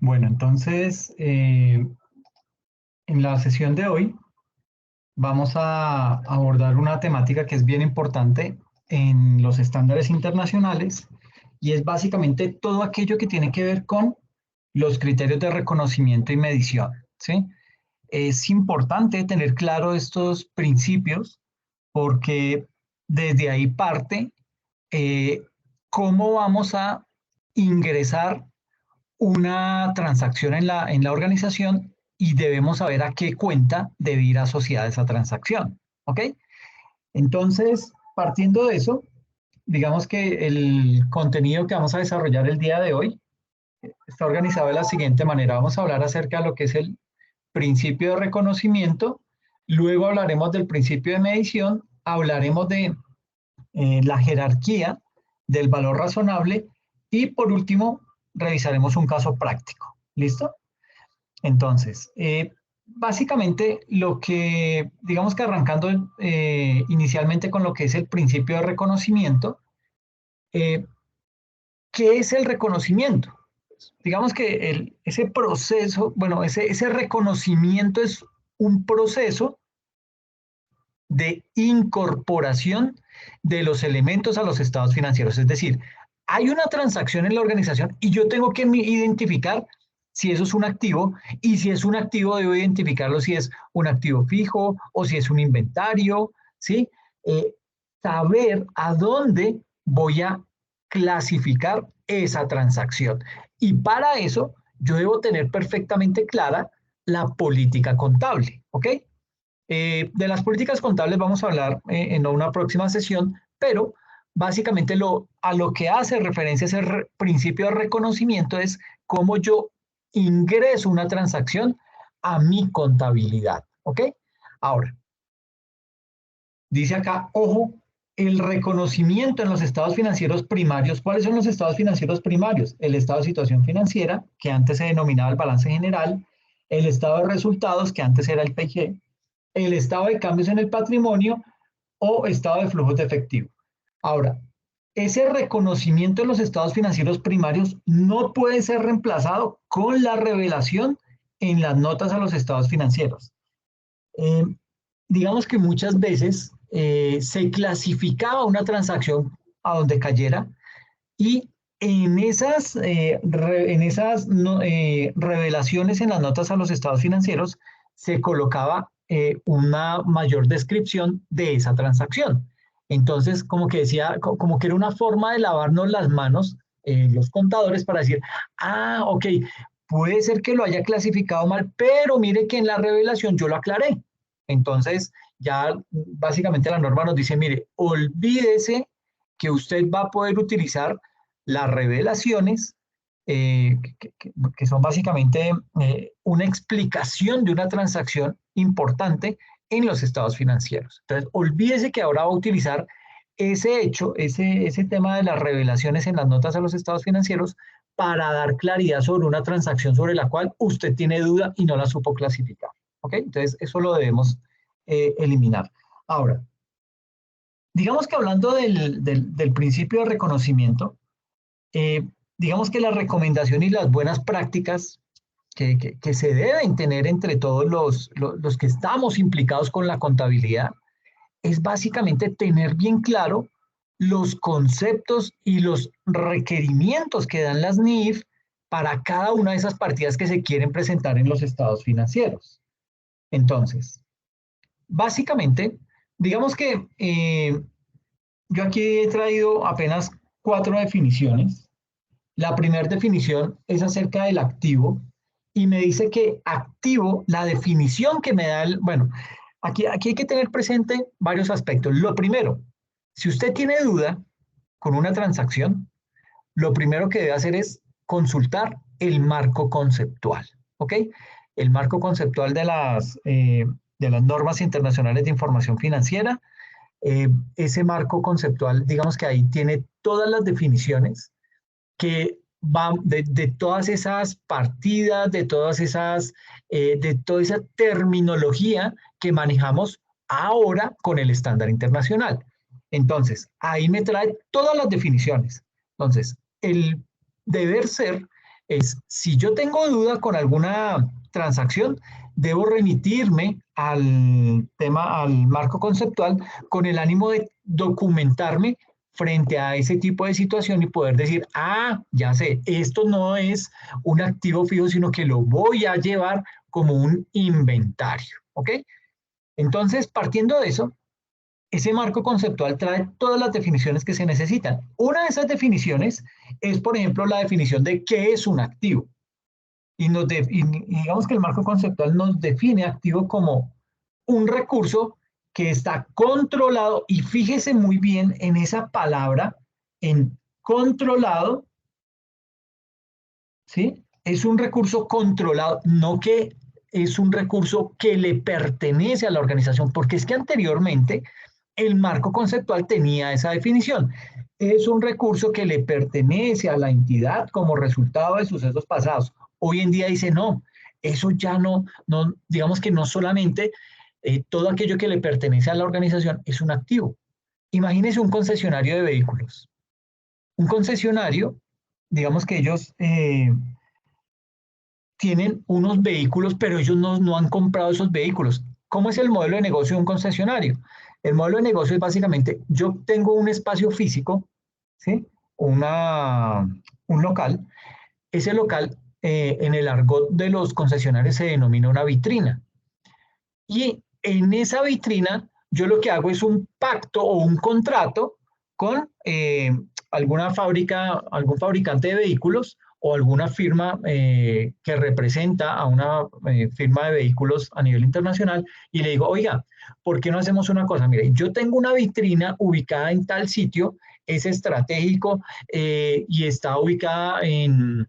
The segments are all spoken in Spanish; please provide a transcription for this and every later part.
Bueno, entonces, en la sesión de hoy vamos a abordar una temática que es bien importante en los estándares internacionales y es básicamente todo aquello que tiene que ver con los criterios de reconocimiento y medición, ¿sí? Es importante tener claro estos principios porque desde ahí parte eh, cómo vamos a ingresar una transacción en la organización y debemos saber a qué cuenta debe ir asociada esa transacción. ¿Ok? Entonces, partiendo de eso, digamos que el contenido que vamos a desarrollar el día de hoy está organizado de la siguiente manera. Vamos a hablar acerca de lo que es el principio de reconocimiento, luego hablaremos del principio de medición, hablaremos de la jerarquía del valor razonable y por último revisaremos un caso práctico. ¿Listo? Entonces, básicamente lo que, digamos que arrancando inicialmente con lo que es el principio de reconocimiento, eh, ¿qué es el reconocimiento? Digamos que ese proceso, bueno, ese reconocimiento es un proceso de incorporación de los elementos a los estados financieros. Es decir, hay una transacción en la organización y yo tengo que identificar si eso es un activo y si es un activo debo identificarlo si es un activo fijo o si es un inventario, ¿sí? Eh, Saber a dónde voy a clasificar esa transacción. Y para eso yo debo tener perfectamente clara la política contable, ¿ok? De las políticas contables vamos a hablar en una próxima sesión, pero básicamente a lo que hace referencia ese principio de reconocimiento es cómo yo ingreso una transacción a mi contabilidad. ¿Ok? Ahora, dice acá, ojo, el reconocimiento en los estados financieros primarios. ¿Cuáles son los estados financieros primarios? El estado de situación financiera, que antes se denominaba el balance general, el estado de resultados, que antes era el PG, el estado de cambios en el patrimonio o estado de flujos de efectivo. Ahora, ese reconocimiento de los estados financieros primarios no puede ser reemplazado con la revelación en las notas a los estados financieros. Eh, digamos que muchas veces se clasificaba una transacción a donde cayera y en esas revelaciones en las notas a los estados financieros se colocaba una mayor descripción de esa transacción. Entonces, como que decía, como que era una forma de lavarnos las manos los contadores para decir, ah, ok, puede ser que lo haya clasificado mal, pero mire que en la revelación yo lo aclaré. Entonces, ya básicamente la norma nos dice, mire, olvídese que usted va a poder utilizar las revelaciones, que son básicamente una explicación de una transacción importante en los estados financieros. Entonces, olvídese que ahora va a utilizar ese hecho, ese tema de las revelaciones en las notas a los estados financieros para dar claridad sobre una transacción sobre la cual usted tiene duda y no la supo clasificar. ¿Ok? Entonces, eso lo debemos eliminar. Ahora, digamos que hablando del principio de reconocimiento, eh, digamos que la recomendación y las buenas prácticas que se deben tener entre todos los que estamos implicados con la contabilidad es básicamente tener bien claro los conceptos y los requerimientos que dan las NIF para cada una de esas partidas que se quieren presentar en los estados financieros. Entonces, básicamente, digamos que yo aquí he traído apenas 4 definiciones. La primera definición es acerca del activo y me dice que activo, la definición que me da bueno, aquí hay que tener presente varios aspectos. Lo primero, si usted tiene duda con una transacción, lo primero que debe hacer es consultar el marco conceptual, ¿ok? El marco conceptual de las normas internacionales de información financiera. Ese marco conceptual, digamos que ahí tiene todas las definiciones que van de todas esas partidas, de toda esa terminología que manejamos ahora con el estándar internacional. Entonces, ahí me trae todas las definiciones. Entonces, el deber ser es, si yo tengo duda con alguna transacción, debo remitirme al tema, al marco conceptual, con el ánimo de documentarme frente a ese tipo de situación y poder decir, ah, ya sé, esto no es un activo fijo, sino que lo voy a llevar como un inventario, ¿ok? Entonces, partiendo de eso, ese marco conceptual trae todas las definiciones que se necesitan. Una de esas definiciones es, por ejemplo, la definición de qué es un activo. Y digamos que el marco conceptual nos define activo como un recurso que está controlado, y fíjese muy bien en esa palabra, en controlado, ¿sí? Es un recurso controlado, no que es un recurso que le pertenece a la organización, porque es que anteriormente el marco conceptual tenía esa definición. Es un recurso que le pertenece a la entidad como resultado de sucesos pasados. Hoy en día dice no, eso ya no digamos que no solamente todo aquello que le pertenece a la organización es un activo. Imagínese un concesionario de vehículos. Un concesionario, digamos que ellos tienen unos vehículos, pero ellos no han comprado esos vehículos. ¿Cómo es el modelo de negocio de un concesionario? El modelo de negocio es básicamente, yo tengo un espacio físico, ¿sí? Un local. Ese local, en el argot de los concesionarios, se denomina una vitrina. Y en esa vitrina, yo lo que hago es un pacto o un contrato con alguna fábrica, algún fabricante de vehículos o alguna firma que representa a una firma de vehículos a nivel internacional, y le digo, oiga, ¿por qué no hacemos una cosa? Mire, yo tengo una vitrina ubicada en tal sitio, es estratégico y está ubicada en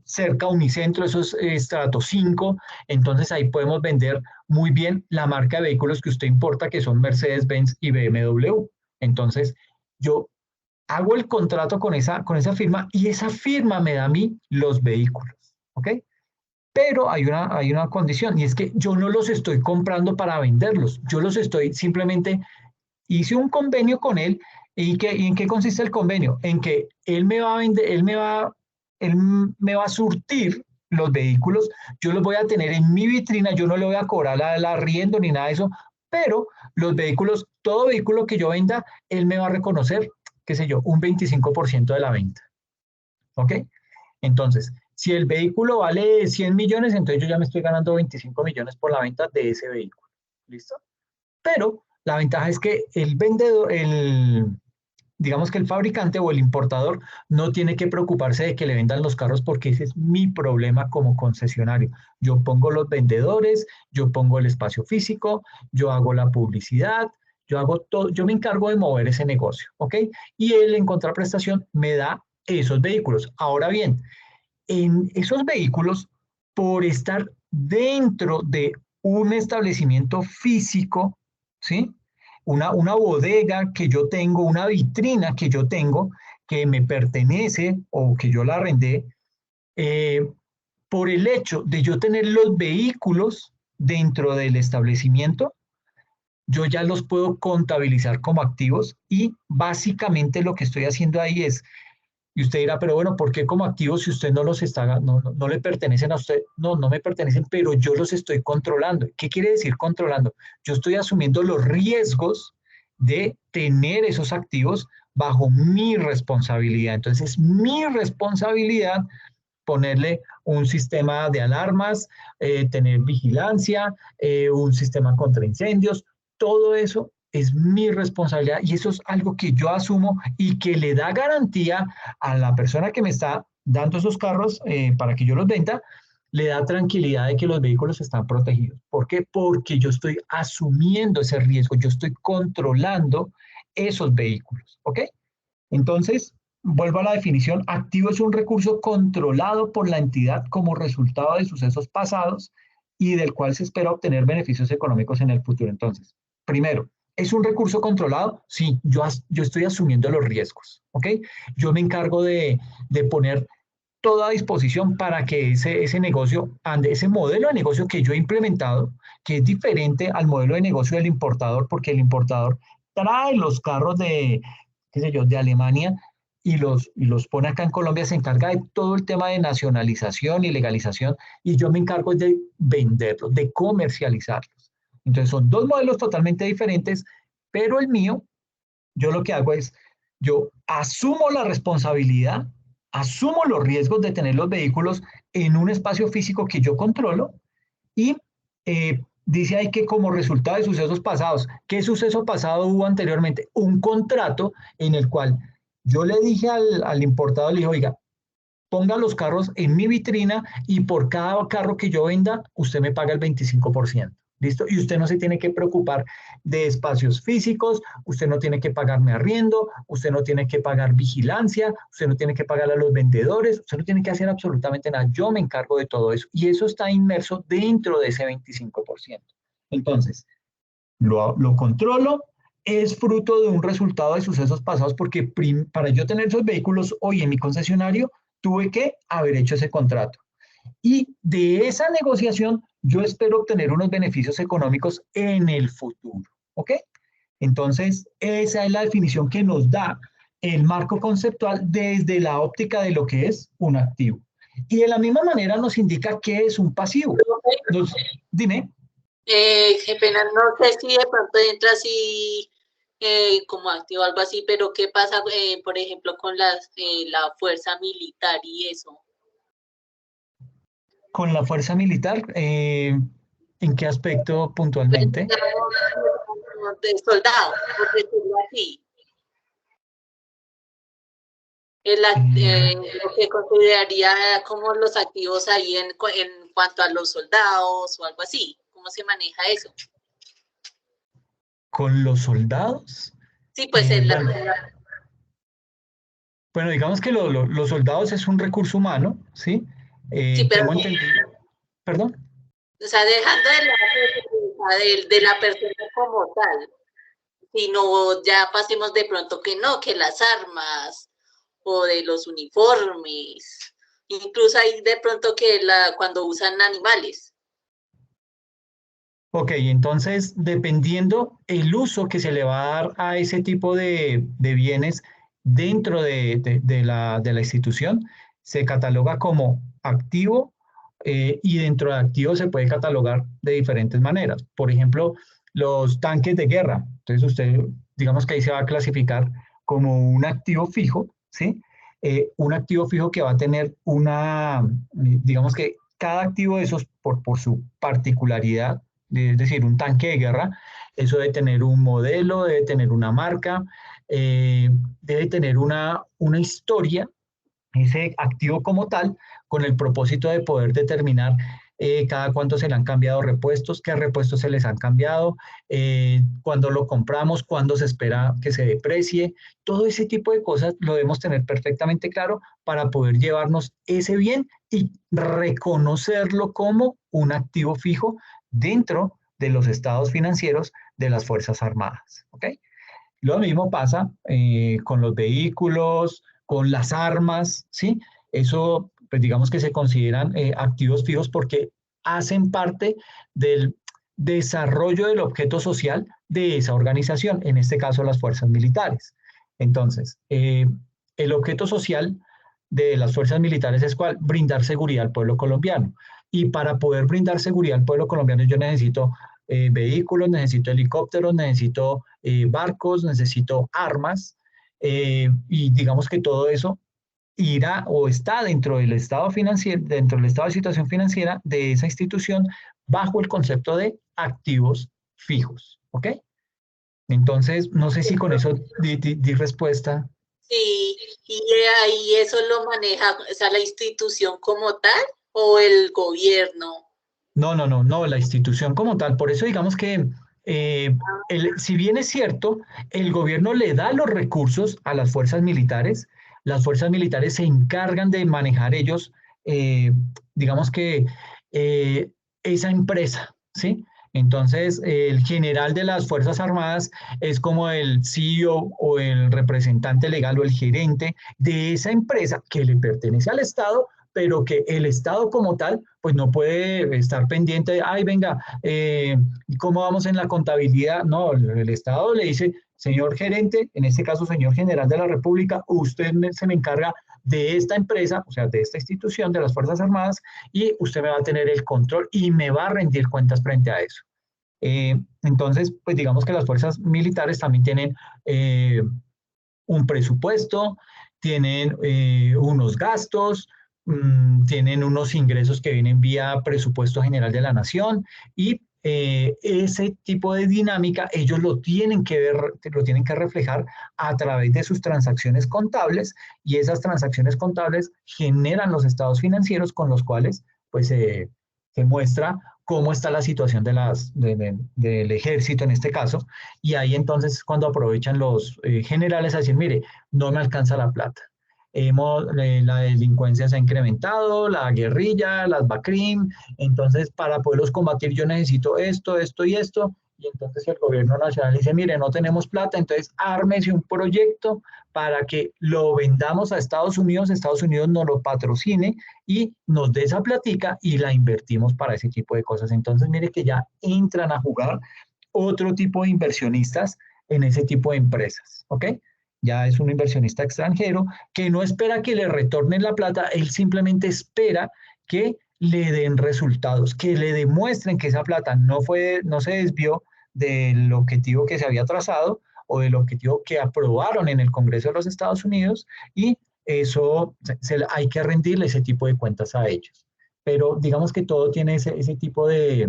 cerca a Unicentro, eso es estrato 5, entonces ahí podemos vender muy bien la marca de vehículos que usted importa, que son Mercedes-Benz y BMW. Entonces, yo hago el contrato con esa firma, y esa firma me da a mí los vehículos, ¿ok? Pero hay una condición, y es que yo no los estoy comprando para venderlos, yo los estoy simplemente, hice un convenio con él. ¿Y en qué consiste el convenio? En que él me va a vender, él me va a surtir los vehículos, yo los voy a tener en mi vitrina, yo no le voy a cobrar la arriendo ni nada de eso, pero los vehículos, todo vehículo que yo venda, él me va a reconocer, qué sé yo, un 25% de la venta. ¿Ok? Entonces, si el vehículo vale 100 millones, entonces yo ya me estoy ganando 25 millones por la venta de ese vehículo. ¿Listo? Pero la ventaja es que el vendedor, digamos que el fabricante o el importador no tiene que preocuparse de que le vendan los carros, porque ese es mi problema como concesionario. Yo pongo los vendedores, yo pongo el espacio físico, yo hago la publicidad, yo hago todo, yo me encargo de mover ese negocio, ¿ok? Y él en contraprestación me da esos vehículos. Ahora bien, en esos vehículos, por estar dentro de un establecimiento físico, ¿sí? Una bodega que yo tengo, una vitrina que yo tengo, que me pertenece o que yo la arrendé, eh, por el hecho de yo tener los vehículos dentro del establecimiento, yo ya los puedo contabilizar como activos, y básicamente lo que estoy haciendo ahí es, y usted dirá, pero bueno, ¿por qué como activos si usted no los está, no le pertenecen a usted? No, no me pertenecen, pero yo los estoy controlando. ¿Qué quiere decir controlando? Yo estoy asumiendo los riesgos de tener esos activos bajo mi responsabilidad. Entonces, es mi responsabilidad ponerle un sistema de alarmas, tener vigilancia, un sistema contra incendios, todo eso es mi responsabilidad, y eso es algo que yo asumo y que le da garantía a la persona que me está dando esos carros para que yo los venda, le da tranquilidad de que los vehículos están protegidos. ¿Por qué? Porque yo estoy asumiendo ese riesgo, yo estoy controlando esos vehículos, ¿ok? Entonces, vuelvo a la definición, activo es un recurso controlado por la entidad como resultado de sucesos pasados y del cual se espera obtener beneficios económicos en el futuro. Entonces, primero, ¿es un recurso controlado? Sí, yo estoy asumiendo los riesgos, ¿ok? Yo me encargo de poner toda disposición para que ese negocio ande, ese modelo de negocio que yo he implementado, que es diferente al modelo de negocio del importador, porque el importador trae los carros de, qué sé yo, de Alemania, y los pone acá en Colombia, se encarga de todo el tema de nacionalización y legalización, y yo me encargo de venderlos, de comercializarlos. Entonces son dos modelos totalmente diferentes, pero el mío, yo lo que hago es, yo asumo la responsabilidad, asumo los riesgos de tener los vehículos en un espacio físico que yo controlo y dice ahí que como resultado de sucesos pasados, ¿qué suceso pasado hubo anteriormente? Un contrato en el cual yo le dije al importador, le dije, oiga, ponga los carros en mi vitrina y por cada carro que yo venda, usted me paga el 25%. ¿Listo? Y usted no se tiene que preocupar de espacios físicos, usted no tiene que pagarme arriendo, usted no tiene que pagar vigilancia, usted no tiene que pagar a los vendedores, usted no tiene que hacer absolutamente nada. Yo me encargo de todo eso. Y eso está inmerso dentro de ese 25%. Entonces, lo controlo, es fruto de un resultado de sucesos pasados porque para yo tener esos vehículos hoy en mi concesionario, tuve que haber hecho ese contrato. Y de esa negociación yo espero obtener unos beneficios económicos en el futuro. ¿Ok? Entonces, esa es la definición que nos da el marco conceptual desde la óptica de lo que es un activo. Y de la misma manera nos indica qué es un pasivo. Dime. Qué pena, no sé si de pronto entra así como activo o algo así, pero ¿qué pasa, por ejemplo, con la fuerza militar y eso? Con la fuerza militar, ¿en qué aspecto puntualmente? De soldado, por decirlo así. Lo que consideraría como los activos ahí en cuanto a los soldados o algo así. ¿Cómo se maneja eso? ¿Con los soldados? Sí, pues Bueno, digamos que los soldados es un recurso humano, ¿sí? sí, pero Tengo entendido. ¿Perdón? o sea, dejando de la persona como tal, sino ya pasemos de pronto que no, que las armas o de los uniformes, incluso hay de pronto que cuando usan animales. Ok, entonces, dependiendo el uso que se le va a dar a ese tipo de bienes dentro de la institución, se cataloga como activo y dentro de activo se puede catalogar de diferentes maneras. Por ejemplo, los tanques de guerra. Entonces, usted, digamos que ahí se va a clasificar como un activo fijo, ¿sí? Un activo fijo que va a tener digamos que cada activo de esos, por su particularidad, es decir, un tanque de guerra, eso debe tener un modelo, debe tener una marca, debe tener una historia, ese activo como tal, con el propósito de poder determinar cada cuánto se le han cambiado repuestos, qué repuestos se les han cambiado, cuándo lo compramos, cuándo se espera que se deprecie. Todo ese tipo de cosas lo debemos tener perfectamente claro para poder llevarnos ese bien y reconocerlo como un activo fijo dentro de los estados financieros de las Fuerzas Armadas. ¿Ok? Lo mismo pasa con los vehículos, con las armas, ¿sí? Eso, pues digamos que se consideran activos fijos porque hacen parte del desarrollo del objeto social de esa organización, en este caso las fuerzas militares. Entonces, el objeto social de las fuerzas militares es cuál? Brindar seguridad al pueblo colombiano. Y para poder brindar seguridad al pueblo colombiano yo necesito vehículos, necesito helicópteros, necesito barcos, necesito armas, y digamos que todo eso irá o está dentro del estado financiero, dentro del estado de situación financiera de esa institución bajo el concepto de activos fijos. ¿Ok? Entonces, no sé si con eso di respuesta. Sí, y ahí eso lo maneja, o sea, la institución como tal o el gobierno. No, no, no, no, la institución como tal. Por eso digamos que, si bien es cierto, el gobierno le da los recursos a las fuerzas militares se encargan de manejar ellos, digamos que eh, esa empresa, ¿sí? Entonces, el general de las Fuerzas Armadas es como el CEO o el representante legal o el gerente de esa empresa que le pertenece al Estado, pero que el Estado como tal, pues no puede estar pendiente de, ay, venga, ¿cómo vamos en la contabilidad? No, el Estado le dice, señor gerente, en este caso, señor general de la República, usted se me encarga de esta empresa, o sea, de esta institución, de las Fuerzas Armadas, y usted me va a tener el control y me va a rendir cuentas frente a eso. Entonces, pues digamos que las fuerzas militares también tienen un presupuesto, tienen unos gastos, tienen unos ingresos que vienen vía presupuesto general de la nación y ese tipo de dinámica ellos lo tienen que ver, lo tienen que reflejar a través de sus transacciones contables y esas transacciones contables generan los estados financieros con los cuales pues se muestra cómo está la situación del ejército en este caso, y ahí entonces cuando aprovechan los generales a decir, mire, no me alcanza la plata. La delincuencia se ha incrementado, la guerrilla, las BACRIM, entonces para poderlos combatir yo necesito esto, esto y esto, y entonces el gobierno nacional dice, mire, no tenemos plata, entonces ármese un proyecto para que lo vendamos a Estados Unidos nos lo patrocine y nos dé esa platica y la invertimos para ese tipo de cosas. Entonces, mire que ya entran a jugar otro tipo de inversionistas en ese tipo de empresas, ¿ok? Ya es un inversionista extranjero que no espera que le retornen la plata, él simplemente espera que le den resultados, que le demuestren que esa plata no se desvió del objetivo que se había trazado o del objetivo que aprobaron en el Congreso de los Estados Unidos y eso hay que rendirle ese tipo de cuentas a ellos. Pero digamos que todo tiene ese tipo de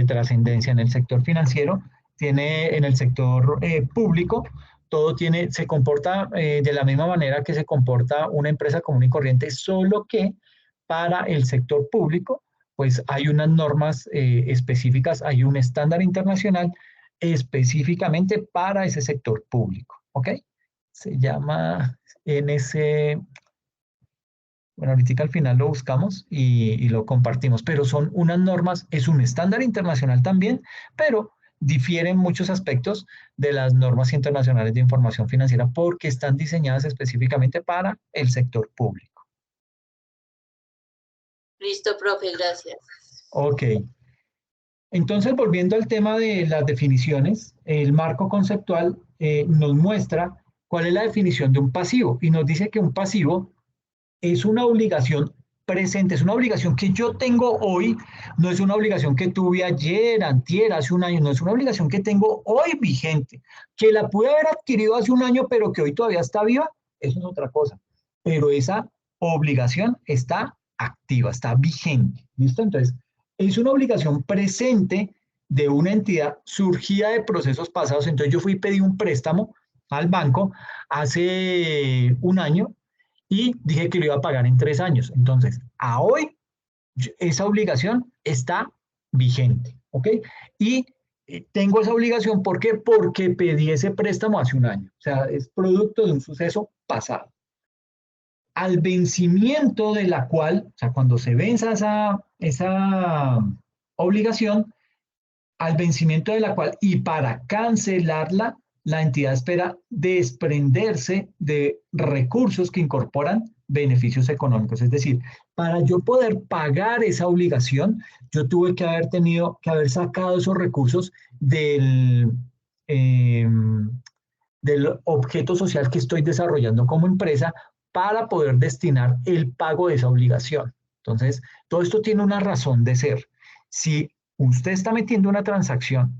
trascendencia en el sector financiero, tiene en el sector público, todo se comporta de la misma manera que se comporta una empresa común y corriente, solo que para el sector público, pues hay unas normas específicas, hay un estándar internacional específicamente para ese sector público, ¿ok? Se llama NS, bueno, ahorita al final lo buscamos y lo compartimos, pero son unas normas, es un estándar internacional también, pero difieren muchos aspectos de las normas internacionales de información financiera porque están diseñadas específicamente para el sector público. Listo, profe, gracias. Ok. Entonces, volviendo al tema de las definiciones, el marco conceptual nos muestra cuál es la definición de un pasivo y nos dice que un pasivo es una obligación presente, es una obligación que yo tengo hoy, no es una obligación que tuve ayer, antier, hace un año, no es una obligación que tengo hoy vigente, que la pude haber adquirido hace un año, pero que hoy todavía está viva, eso es otra cosa. Pero esa obligación está activa, está vigente, ¿listo? Entonces, es una obligación presente de una entidad surgida de procesos pasados. Entonces, yo fui y pedí un préstamo al banco hace un año y dije que lo iba a pagar en 3 años. Entonces, a hoy, esa obligación está vigente, ¿ok? Y tengo esa obligación, ¿por qué? Porque pedí ese préstamo hace un año. O sea, es producto de un suceso pasado. Al vencimiento de la cual, o sea, cuando se venza esa obligación, al vencimiento de la cual y para cancelarla, la entidad espera desprenderse de recursos que incorporan beneficios económicos. Es decir, para yo poder pagar esa obligación, yo tuve que haber sacado esos recursos eh, del objeto social que estoy desarrollando como empresa para poder destinar el pago de esa obligación. Entonces, todo esto tiene una razón de ser. Si usted está metiendo una transacción,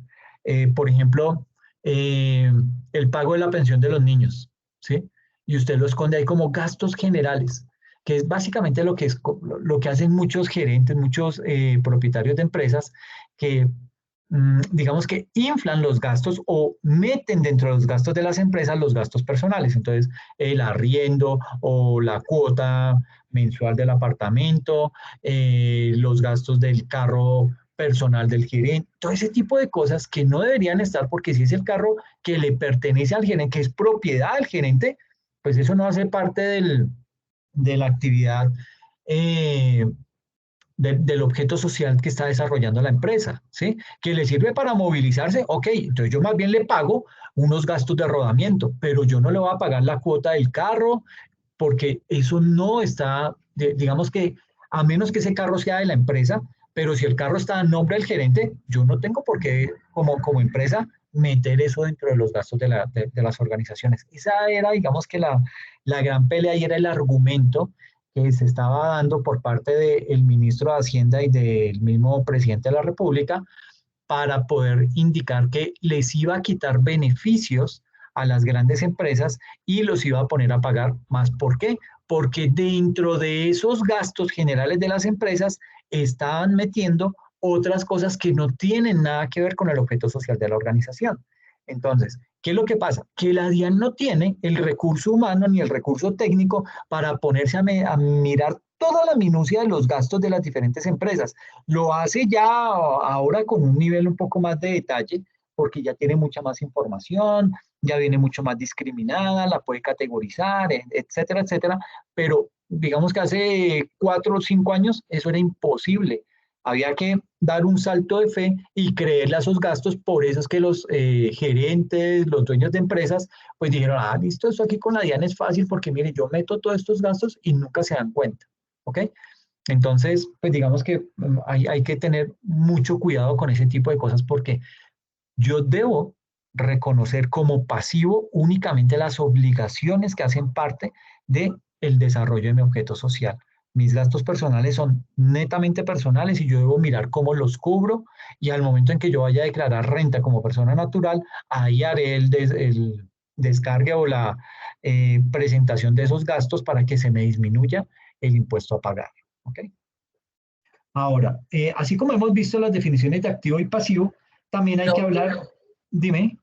por ejemplo, el pago de la pensión de los niños, ¿sí? Y usted lo esconde ahí como gastos generales, que es básicamente lo que hacen muchos gerentes, muchos propietarios de empresas que digamos que inflan los gastos o meten dentro de los gastos de las empresas los gastos personales. Entonces, el arriendo o la cuota mensual del apartamento, los gastos del carro personal del gerente, todo ese tipo de cosas que no deberían estar porque si es el carro que le pertenece al gerente, que es propiedad del gerente, pues eso no hace parte de la actividad del objeto social que está desarrollando la empresa, ¿sí? Que le sirve para movilizarse, ok, entonces yo más bien le pago unos gastos de rodamiento, pero yo no le voy a pagar la cuota del carro porque eso no está digamos que a menos que ese carro sea de la empresa, pero si el carro está a nombre del gerente, yo no tengo por qué, como empresa, meter eso dentro de los gastos de las organizaciones. Esa era, digamos que la gran pelea y era el argumento que se estaba dando por parte del ministro de Hacienda y del mismo presidente de la República para poder indicar que les iba a quitar beneficios a las grandes empresas y los iba a poner a pagar más. ¿Por qué? Porque dentro de esos gastos generales de las empresas estaban metiendo otras cosas que no tienen nada que ver con el objeto social de la organización. Entonces, ¿qué es lo que pasa? Que la DIAN no tiene el recurso humano ni el recurso técnico para ponerse a mirar toda la minucia de los gastos de las diferentes empresas. Lo hace ya ahora con un nivel un poco más de detalle, porque ya tiene mucha más información, ya viene mucho más discriminada, la puede categorizar, etcétera, etcétera. Pero digamos que hace 4 o 5 años eso era imposible. Había que dar un salto de fe y creerle a esos gastos. Por eso es que los gerentes, los dueños de empresas, pues dijeron, ah, listo, esto aquí con la DIAN es fácil porque mire, yo meto todos estos gastos y nunca se dan cuenta. ¿Ok? Entonces, pues digamos que hay que tener mucho cuidado con ese tipo de cosas porque yo debo reconocer como pasivo únicamente las obligaciones que hacen parte de el desarrollo de mi objeto social. Mis gastos personales son netamente personales y yo debo mirar cómo los cubro y al momento en que yo vaya a declarar renta como persona natural, ahí haré el descargue o la presentación de esos gastos para que se me disminuya el impuesto a pagar. ¿Ok? Ahora, así como hemos visto las definiciones de activo y pasivo, también hay que hablar, dime.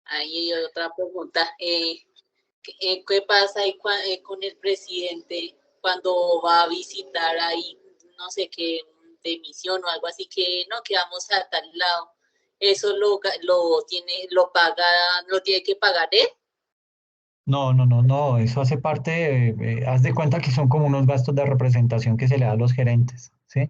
Ahí hay otra pregunta. ¿Qué pasa ahí con el presidente cuando va a visitar ahí, no sé qué, de misión o algo así, que no, que vamos a tal lado? ¿Eso lo tiene que pagar él? No, no, no, no, eso hace parte, haz de cuenta que son como unos gastos de representación que se le da a los gerentes, ¿sí?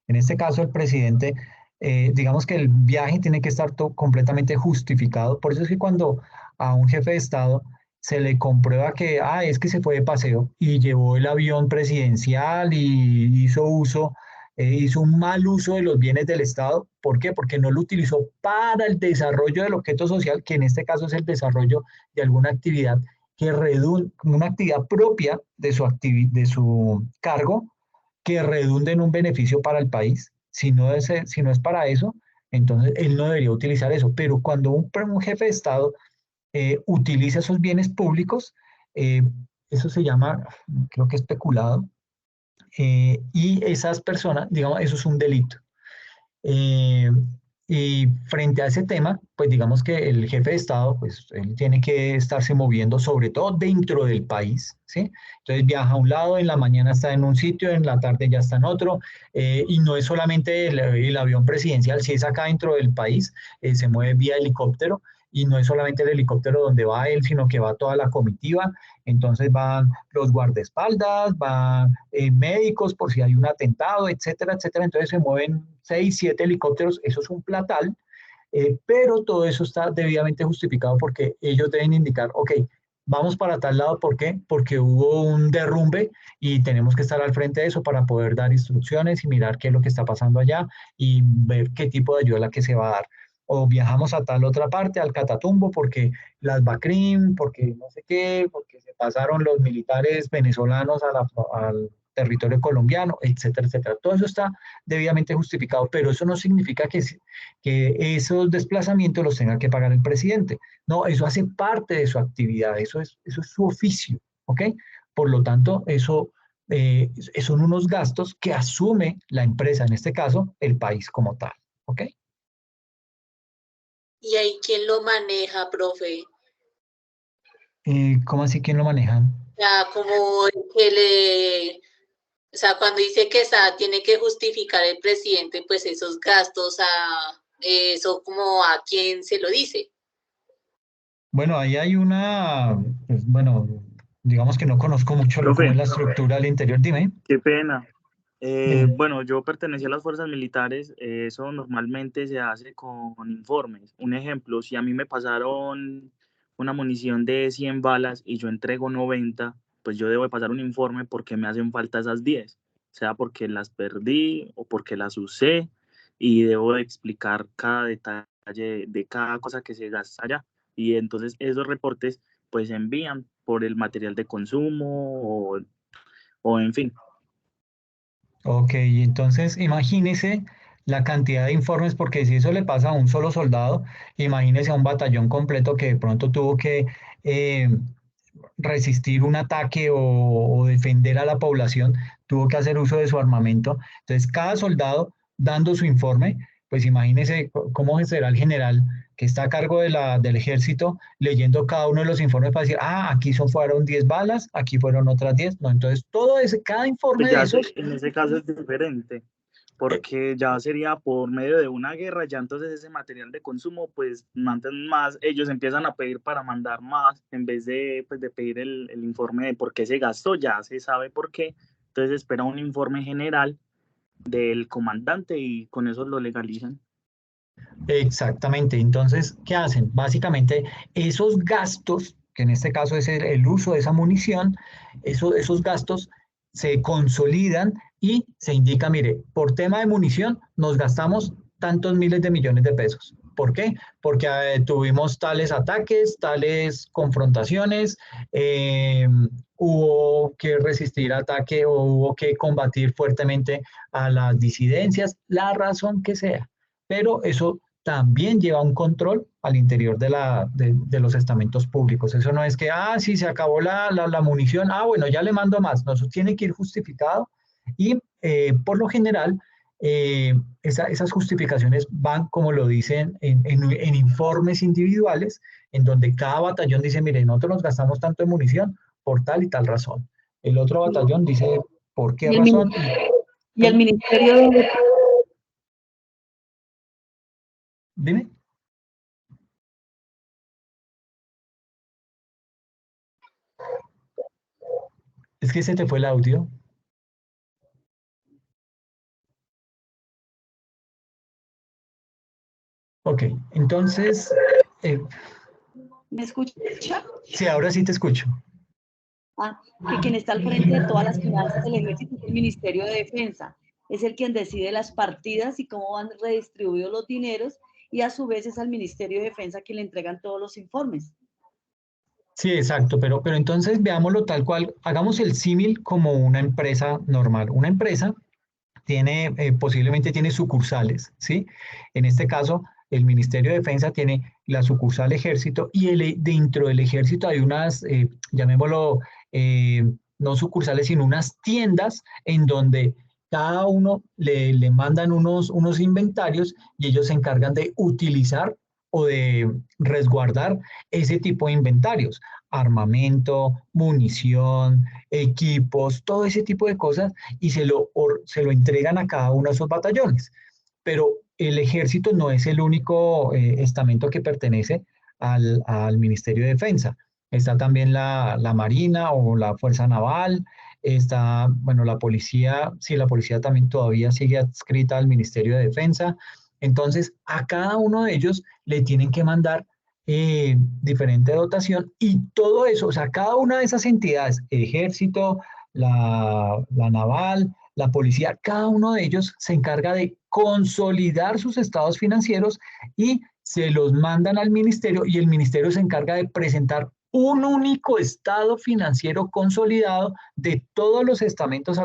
En este caso, el presidente, digamos que el viaje tiene que estar completamente justificado. Por eso es que cuando a un jefe de Estado se le comprueba que, ah, es que se fue de paseo y llevó el avión presidencial y hizo un mal uso de los bienes del Estado. ¿Por qué? Porque no lo utilizó para el desarrollo del objeto social, que en este caso es el desarrollo de alguna actividad una actividad propia de su cargo que redunde en un beneficio para el país. Si no es para eso, entonces él no debería utilizar eso. Pero cuando un jefe de Estado utiliza esos bienes públicos, eh, eso se llama, creo que especulado, y esas personas, digamos, eso es un delito. Eh, y frente a ese tema, pues digamos que el jefe de Estado, pues él tiene que estarse moviendo, sobre todo dentro del país, ¿sí? Entonces viaja a un lado, en la mañana está en un sitio, en la tarde ya está en otro, y no es solamente el avión presidencial, si es acá dentro del país, se mueve vía helicóptero, y no es solamente el helicóptero donde va él, sino que va toda la comitiva, entonces van los guardaespaldas, van médicos por si hay un atentado, etcétera, etcétera. Entonces se mueven 6, 7 helicópteros, eso es un platal, pero todo eso está debidamente justificado porque ellos deben indicar, ok, vamos para tal lado, ¿por qué? Porque hubo un derrumbe y tenemos que estar al frente de eso para poder dar instrucciones y mirar qué es lo que está pasando allá y ver qué tipo de ayuda es la que se va a dar. O viajamos a tal otra parte, al Catatumbo, porque las BACRIM, porque no sé qué, porque se pasaron los militares venezolanos al territorio colombiano, etcétera, etcétera. Todo eso está debidamente justificado, pero eso no significa que esos desplazamientos los tenga que pagar el presidente. No, eso hace parte de su actividad, eso es su oficio, ¿ok? Por lo tanto, eso son unos gastos que asume la empresa, en este caso, el país como tal, ¿ok? ¿Y ahí quién lo maneja, profe? ¿Cómo así quién lo manejan? O sea, como o sea, cuando dice que tiene que justificar el presidente, pues esos gastos, eso como a quién se lo dice. Bueno, ahí hay pues, bueno, digamos que no conozco mucho cómo es Profe, la estructura al interior, dime. qué pena. Dime. Bueno, yo pertenecía a las fuerzas militares, eso normalmente se hace con informes. Un ejemplo, si a mí me pasaron una munición de 100 balas y yo entrego 90, pues yo debo de pasar un informe porque me hacen falta esas 10, sea porque las perdí o porque las usé, y debo de explicar cada detalle de cada cosa que se gasta allá. Y entonces esos reportes pues se envían por el material de consumo o en fin. Ok, entonces imagínese la cantidad de informes, porque si eso le pasa a un solo soldado, imagínese a un batallón completo que de pronto tuvo que eh, resistir un ataque o defender a la población, tuvo que hacer uso de su armamento. Entonces, cada soldado dando su informe, pues imagínese cómo será el general que está a cargo del ejército leyendo cada uno de los informes para decir, ah, aquí fueron 10 balas, aquí fueron otras 10. No, entonces todo ese, cada Pues informe de ya esos, en ese caso es diferente, eh, porque ya sería por medio de una guerra, ya entonces ese material de consumo, pues mandan más, ellos empiezan a pedir para mandar más, en vez de, pues, de pedir el informe de por qué se gastó, ya se sabe por qué, entonces espera un informe general del comandante y con eso lo legalizan. exactamente. Entonces, ¿qué hacen? Básicamente, esos gastos, que en este caso es el uso de esa munición, esos gastos se consolidan y se indica, mire, por tema de munición nos gastamos tantos miles de millones de pesos. ¿Por qué? Porque tuvimos tales ataques, tales confrontaciones, hubo que resistir ataque o hubo que combatir fuertemente a las disidencias, la razón que sea. Pero eso también lleva un control al interior de los estamentos públicos. Eso no es que, ah, sí, se acabó la munición, ah, bueno, ya le mando más. No, eso tiene que ir justificado y por lo general esas justificaciones van, como lo dicen, en informes individuales, en donde cada batallón dice, mire, nosotros nos gastamos tanto en munición por tal y tal razón. El otro batallón dice, ¿por qué Y el, razón? y el Ministerio de... Dime. Es que se te fue el audio. Ok, entonces, eh, ¿Me escucha? sí, ahora sí te escucho. Ah, que quien está al frente de todas las finanzas del ejército es el Ministerio de Defensa. Es el quien decide las partidas y cómo van redistribuidos los dineros, y a su vez es al Ministerio de Defensa quien le entregan todos los informes. Sí, exacto, pero entonces veámoslo tal cual, hagamos el símil como una empresa normal. Una empresa tiene, posiblemente tiene sucursales, ¿sí? En este caso, el Ministerio de Defensa tiene la sucursal Ejército y dentro del Ejército hay unas, llamémoslo, no sucursales, sino unas tiendas en donde cada uno le mandan unos inventarios y ellos se encargan de utilizar o de resguardar ese tipo de inventarios, armamento, munición, equipos, todo ese tipo de cosas y se lo entregan a cada uno de esos batallones. Pero el ejército no es el único estamento que pertenece al Ministerio de Defensa. Está también la Marina o la Fuerza Naval, está, bueno, la policía, sí, la policía también todavía sigue adscrita al Ministerio de Defensa. Entonces, a cada uno de ellos le tienen que mandar diferente dotación y todo eso, o sea, cada una de esas entidades, ejército, la naval, la policía, cada uno de ellos se encarga de consolidar sus estados financieros y se los mandan al ministerio y el ministerio se encarga de presentar un único estado financiero consolidado de todos los estamentos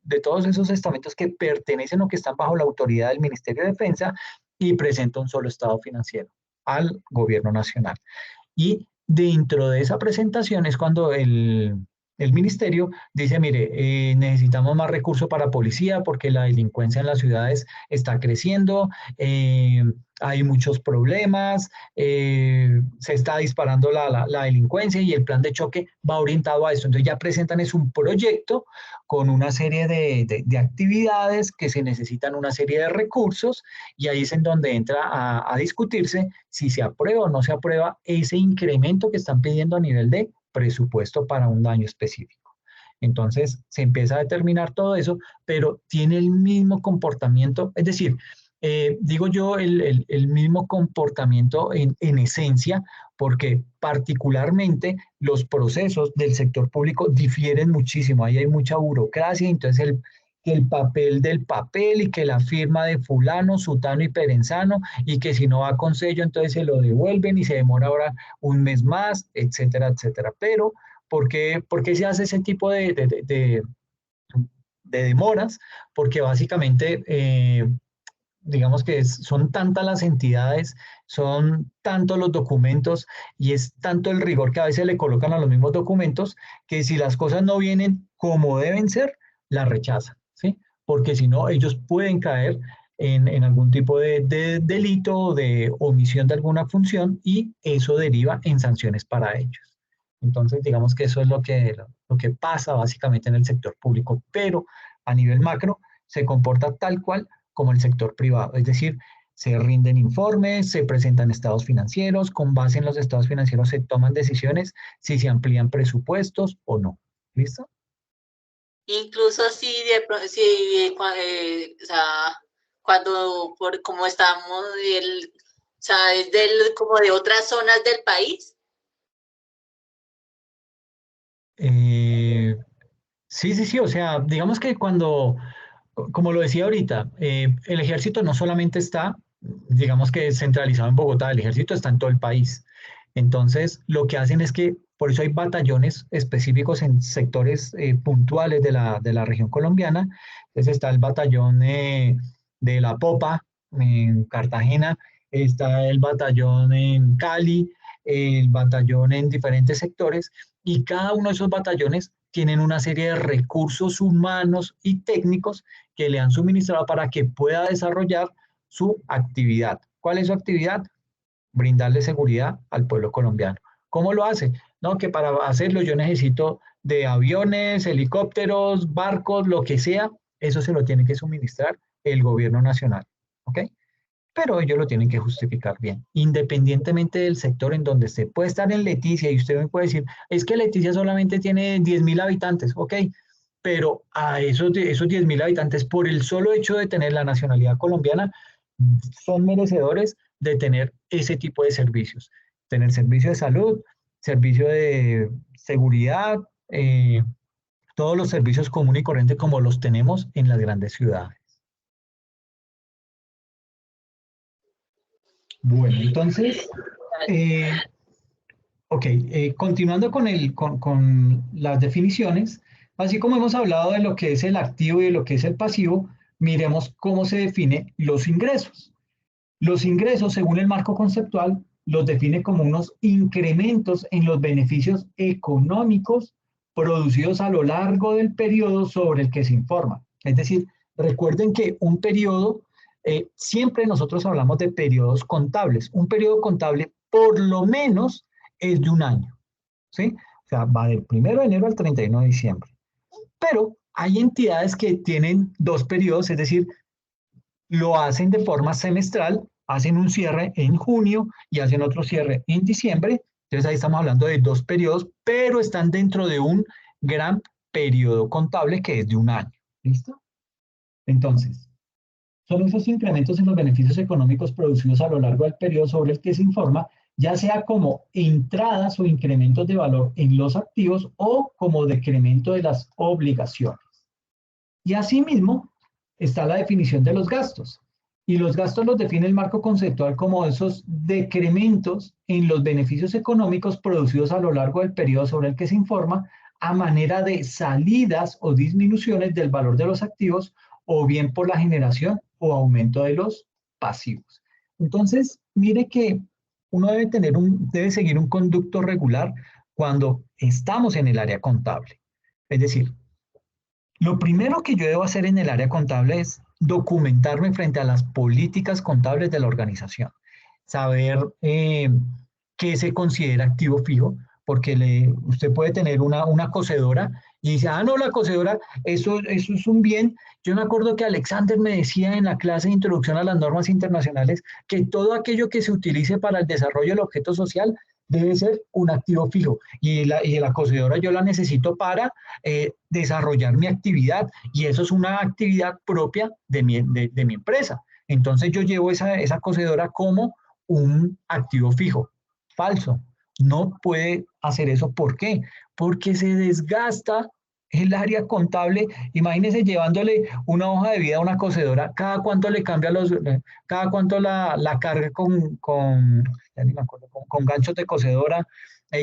de todos esos estamentos que pertenecen o que están bajo la autoridad del Ministerio de Defensa y presenta un solo estado financiero al gobierno nacional. Y dentro de esa presentación es cuando el ministerio dice, mire, necesitamos más recursos para policía porque la delincuencia en las ciudades está creciendo, hay muchos problemas, se está disparando la delincuencia y el plan de choque va orientado a esto. Entonces ya presentan es un proyecto con una serie de actividades que se necesitan una serie de recursos y ahí es en donde entra a discutirse si se aprueba o no se aprueba ese incremento que están pidiendo a nivel de presupuesto para un daño específico. Entonces se empieza a determinar todo eso, pero tiene el mismo comportamiento, es decir, digo yo, el mismo comportamiento en esencia, porque particularmente los procesos del sector público difieren muchísimo. Ahí hay mucha burocracia, entonces el papel del papel y que la firma de fulano, sutano y perenzano, y que si no va con sello, entonces se lo devuelven y se demora ahora un mes más, etcétera, etcétera. Pero, por qué se hace ese tipo de demoras? Porque básicamente digamos que son tantas las entidades, son tantos los documentos y es tanto el rigor que a veces le colocan a los mismos documentos que si las cosas no vienen como deben ser, las rechazan, ¿sí? Porque si no, ellos pueden caer en algún tipo de delito o de omisión de alguna función y eso deriva en sanciones para ellos. Entonces, digamos que eso es lo que pasa básicamente en el sector público, pero a nivel macro se comporta tal cual como el sector privado. Es decir, se rinden informes, se presentan estados financieros, con base en los estados financieros se toman decisiones si se amplían presupuestos o no. ¿Listo? Incluso si, o sea, cuando, como estamos, o sea, es como de otras zonas del país. Sí, o sea, digamos que cuando, como lo decía ahorita, el ejército no solamente está, digamos que centralizado en Bogotá, el ejército está en todo el país. Entonces, lo que hacen es que, por eso hay batallones específicos en sectores puntuales de la región colombiana. Entonces está el batallón de La Popa en Cartagena, está el batallón en Cali, el batallón en diferentes sectores, y cada uno de esos batallones tienen una serie de recursos humanos y técnicos que le han suministrado para que pueda desarrollar su actividad. ¿Cuál es su actividad? Brindarle seguridad al pueblo colombiano. ¿Cómo lo hace? No, que para hacerlo yo necesito de aviones, helicópteros, barcos, lo que sea, eso se lo tiene que suministrar el gobierno nacional. ¿Ok? Pero ellos lo tienen que justificar bien, independientemente del sector en donde esté. Puede estar en Leticia y usted me puede decir, es que Leticia solamente tiene 10.000 habitantes, ok, pero a esos 10.000 habitantes, por el solo hecho de tener la nacionalidad colombiana, son merecedores de tener ese tipo de servicios. Tener servicio de salud, servicio de seguridad, todos los servicios comunes y corrientes como los tenemos en las grandes ciudades. Bueno, entonces, ok, continuando con las definiciones, así como hemos hablado de lo que es el activo y de lo que es el pasivo, miremos cómo se define los ingresos. Los ingresos, según el marco conceptual, los define como unos incrementos en los beneficios económicos producidos a lo largo del periodo sobre el que se informa. Es decir, recuerden que un periodo, siempre nosotros hablamos de periodos contables. Un periodo contable por lo menos es de un año, ¿sí? O sea, va del 1 de enero al 31 de diciembre. Pero hay entidades que tienen dos periodos, es decir, lo hacen de forma semestral, hacen un cierre en junio y hacen otro cierre en diciembre. Entonces ahí estamos hablando de dos periodos, pero están dentro de un gran periodo contable que es de un año. ¿Listo? Entonces, son esos incrementos en los beneficios económicos producidos a lo largo del periodo sobre el que se informa, ya sea como entradas o incrementos de valor en los activos o como decremento de las obligaciones. Y asimismo está la definición de los gastos. Y los gastos los define el marco conceptual como esos decrementos en los beneficios económicos producidos a lo largo del periodo sobre el que se informa a manera de salidas o disminuciones del valor de los activos o bien por la generación o aumento de los pasivos. Entonces, mire que uno debe seguir un conducto regular cuando estamos en el área contable. Es decir, lo primero que yo debo hacer en el área contable es documentarme frente a las políticas contables de la organización, saber qué se considera activo fijo, porque usted puede tener una cocedora y dice, no, la cocedora, eso es un bien. Yo me acuerdo que Alexander me decía en la clase de introducción a las normas internacionales que todo aquello que se utilice para el desarrollo del objeto social debe ser un activo fijo y la cocedora yo la necesito para desarrollar mi actividad y eso es una actividad propia de mi empresa. Entonces yo llevo esa cocedora como un activo fijo. Falso. No puede hacer eso. ¿Por qué? Porque se desgasta el área contable. Imagínese llevándole una hoja de vida a una cocedora, cada cuánto le cambia cada cuánto la carga ya ni me acuerdo, con ganchos de cocedora.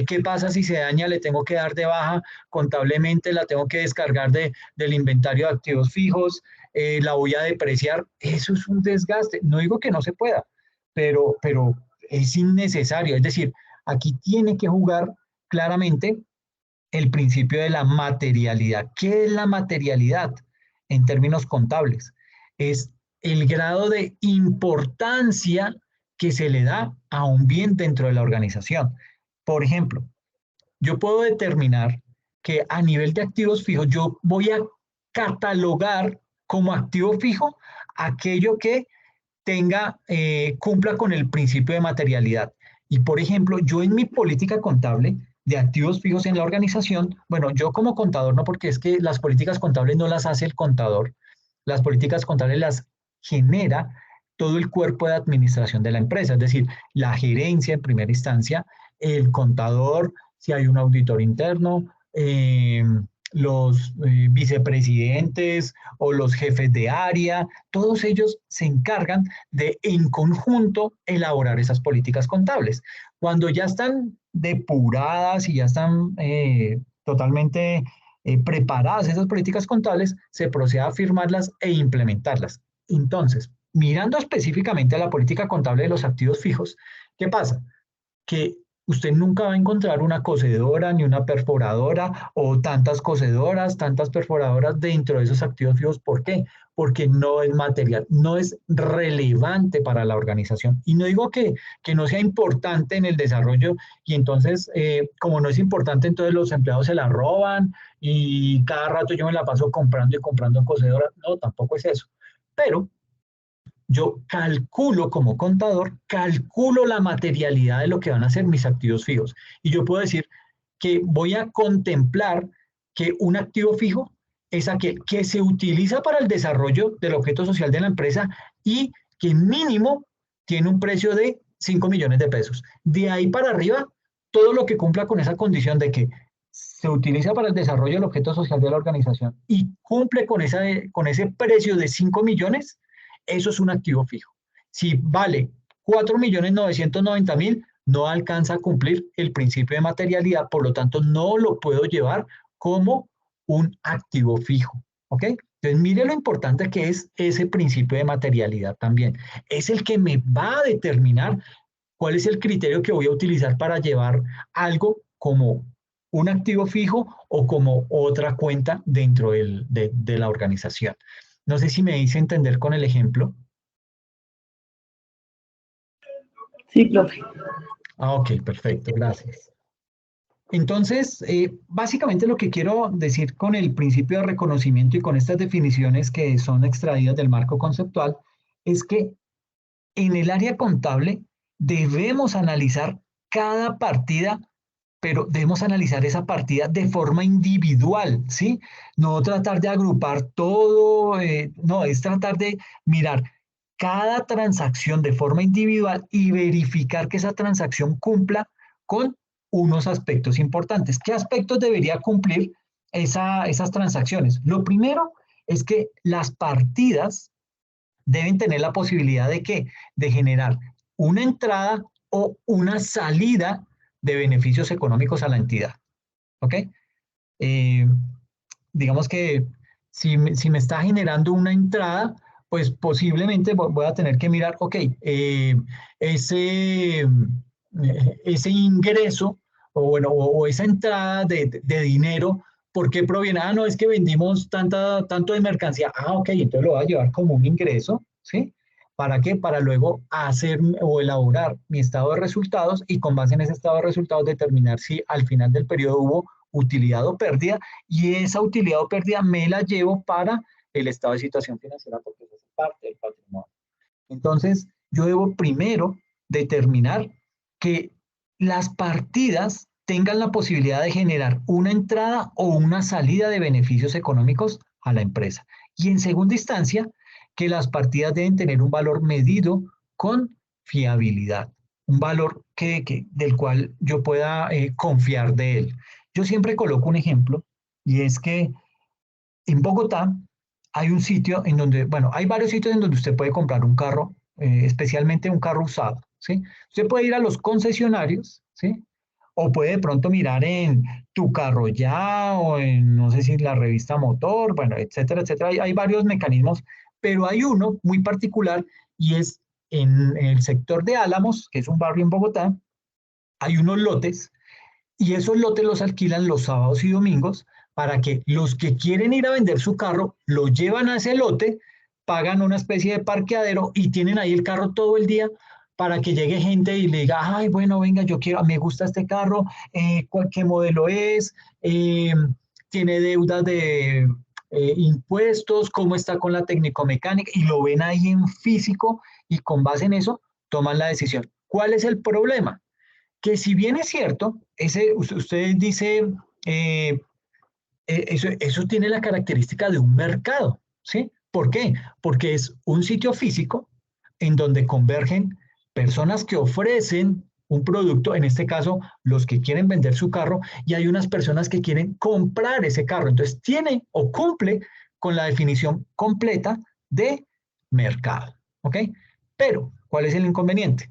¿Qué pasa si se daña? Le tengo que dar de baja contablemente, la tengo que descargar del inventario de activos fijos, la voy a depreciar. Eso es un desgaste. No digo que no se pueda, pero es innecesario. Es decir, aquí tiene que jugar claramente el principio de la materialidad. ¿Qué es la materialidad en términos contables? Es el grado de importancia que se le da a un bien dentro de la organización. Por ejemplo, yo puedo determinar que a nivel de activos fijos yo voy a catalogar como activo fijo aquello que cumpla con el principio de materialidad. Y por ejemplo, yo en mi política contable de activos fijos en la organización, bueno, yo como contador, no, porque es que las políticas contables no las hace el contador, las políticas contables las genera todo el cuerpo de administración de la empresa, es decir, la gerencia en primera instancia, el contador, si hay un auditor interno, los vicepresidentes o los jefes de área, todos ellos se encargan de en conjunto elaborar esas políticas contables. Cuando ya están depuradas y ya están totalmente preparadas esas políticas contables, se procede a firmarlas e implementarlas. Entonces, mirando específicamente a la política contable de los activos fijos, ¿qué pasa? Que usted nunca va a encontrar una cocedora ni una perforadora o tantas cocedoras, tantas perforadoras dentro de esos activos fijos. ¿Por qué? Porque no es material, no es relevante para la organización. Y no digo que no sea importante en el desarrollo y entonces, como no es importante, entonces los empleados se la roban y cada rato yo me la paso comprando y comprando cocedoras. No, tampoco es eso. Pero yo calculo como contador, calculo la materialidad de lo que van a ser mis activos fijos. Y yo puedo decir que voy a contemplar que un activo fijo es aquel que se utiliza para el desarrollo del objeto social de la empresa y que mínimo tiene un precio de 5 millones de pesos. De ahí para arriba, todo lo que cumpla con esa condición de que se utiliza para el desarrollo del objeto social de la organización y cumple con ese precio de 5 millones, eso es un activo fijo. Si vale 4.990.000, no alcanza a cumplir el principio de materialidad, por lo tanto no lo puedo llevar como un activo fijo. ¿Ok? Entonces mire lo importante que es ese principio de materialidad también. Es el que me va a determinar cuál es el criterio que voy a utilizar para llevar algo como un activo fijo o como otra cuenta dentro de la organización. No sé si me hice entender con el ejemplo. Sí, profe. Ok, perfecto, gracias. Entonces, básicamente lo que quiero decir con el principio de reconocimiento y con estas definiciones que son extraídas del marco conceptual es que en el área contable debemos analizar cada partida, pero debemos analizar esa partida de forma individual, ¿sí? No tratar de agrupar todo, no, es tratar de mirar cada transacción de forma individual y verificar que esa transacción cumpla con unos aspectos importantes. ¿Qué aspectos debería cumplir esas transacciones? Lo primero es que las partidas deben tener la posibilidad de ¿qué? De generar una entrada o una salida de beneficios económicos a la entidad. ¿Ok? Eh, digamos que si me está generando una entrada, pues posiblemente voy a tener que mirar, ok, ese ingreso o esa entrada de dinero, ¿por qué proviene? Ah, no, es que vendimos tanto de mercancía. Ah, ok, entonces lo voy a llevar como un ingreso, ¿sí? ¿Para qué? Para luego hacer o elaborar mi estado de resultados y con base en ese estado de resultados determinar si al final del periodo hubo utilidad o pérdida y esa utilidad o pérdida me la llevo para el estado de situación financiera porque eso es parte del patrimonio. Entonces, yo debo primero determinar que las partidas tengan la posibilidad de generar una entrada o una salida de beneficios económicos a la empresa. Y en segunda instancia, que las partidas deben tener un valor medido con fiabilidad, un valor del cual yo pueda confiar de él. Yo siempre coloco un ejemplo y es que en Bogotá hay un sitio en donde, bueno, hay varios sitios en donde usted puede comprar un carro, especialmente un carro usado, ¿sí? Usted puede ir a los concesionarios, ¿sí? O puede de pronto mirar en Tu Carro Ya o en, no sé si la revista Motor, bueno, etcétera, etcétera. Hay varios mecanismos, pero hay uno muy particular y es en el sector de Álamos, que es un barrio en Bogotá, hay unos lotes y esos lotes los alquilan los sábados y domingos para que los que quieren ir a vender su carro lo llevan a ese lote, pagan una especie de parqueadero y tienen ahí el carro todo el día para que llegue gente y le diga, ay, bueno, venga, yo quiero, me gusta este carro, ¿qué modelo es? Tiene deudas de impuestos, cómo está con la técnico-mecánica, y lo ven ahí en físico y con base en eso toman la decisión. ¿Cuál es el problema? Que si bien es cierto, usted dice, eso tiene la característica de un mercado, ¿sí? ¿Por qué? Porque es un sitio físico en donde convergen personas que ofrecen un producto, en este caso los que quieren vender su carro, y hay unas personas que quieren comprar ese carro. Entonces tiene o cumple con la definición completa de mercado, ¿ok? Pero, ¿cuál es el inconveniente?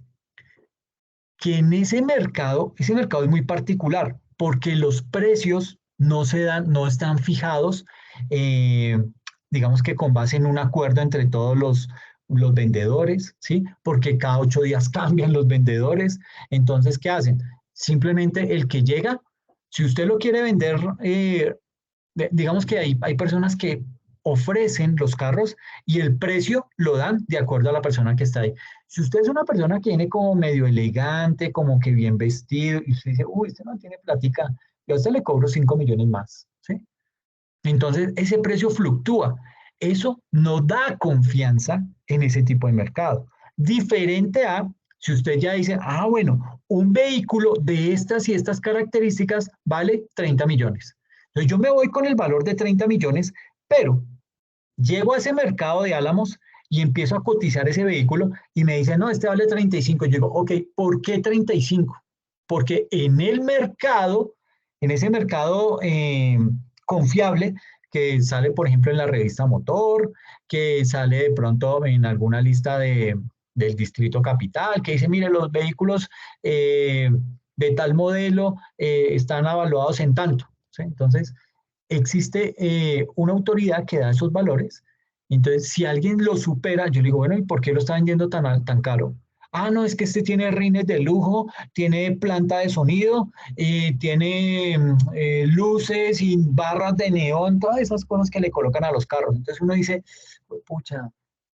Que en ese mercado es muy particular, porque los precios no se dan, no están fijados, eh, digamos que con base en un acuerdo entre todos los vendedores, ¿sí? Porque cada 8 días cambian los vendedores. Entonces, ¿qué hacen? Simplemente el que llega, si usted lo quiere vender, digamos que hay personas que ofrecen los carros y el precio lo dan de acuerdo a la persona que está ahí. Si usted es una persona que viene como medio elegante, como que bien vestido, y usted dice, uy, usted no tiene plática, yo a usted le cobro 5 millones más, ¿sí? Entonces, ese precio fluctúa. Eso no da confianza en ese tipo de mercado. Diferente a si usted ya dice, bueno, un vehículo de estas y estas características vale 30 millones. Entonces, yo me voy con el valor de 30 millones, pero llego a ese mercado de Álamos y empiezo a cotizar ese vehículo y me dicen, no, este vale 35. Yo digo, ok, ¿por qué 35? Porque en el mercado, en ese mercado confiable, que sale, por ejemplo, en la revista Motor, que sale de pronto en alguna lista del Distrito Capital, que dice, mire, los vehículos de tal modelo están avaluados en tanto, ¿sí? Entonces, existe una autoridad que da esos valores. Entonces, si alguien lo supera, yo le digo, bueno, ¿y por qué lo está vendiendo tan caro? No, es que este tiene rines de lujo, tiene planta de sonido, tiene luces y barras de neón, todas esas cosas que le colocan a los carros. Entonces uno dice, pues, pucha,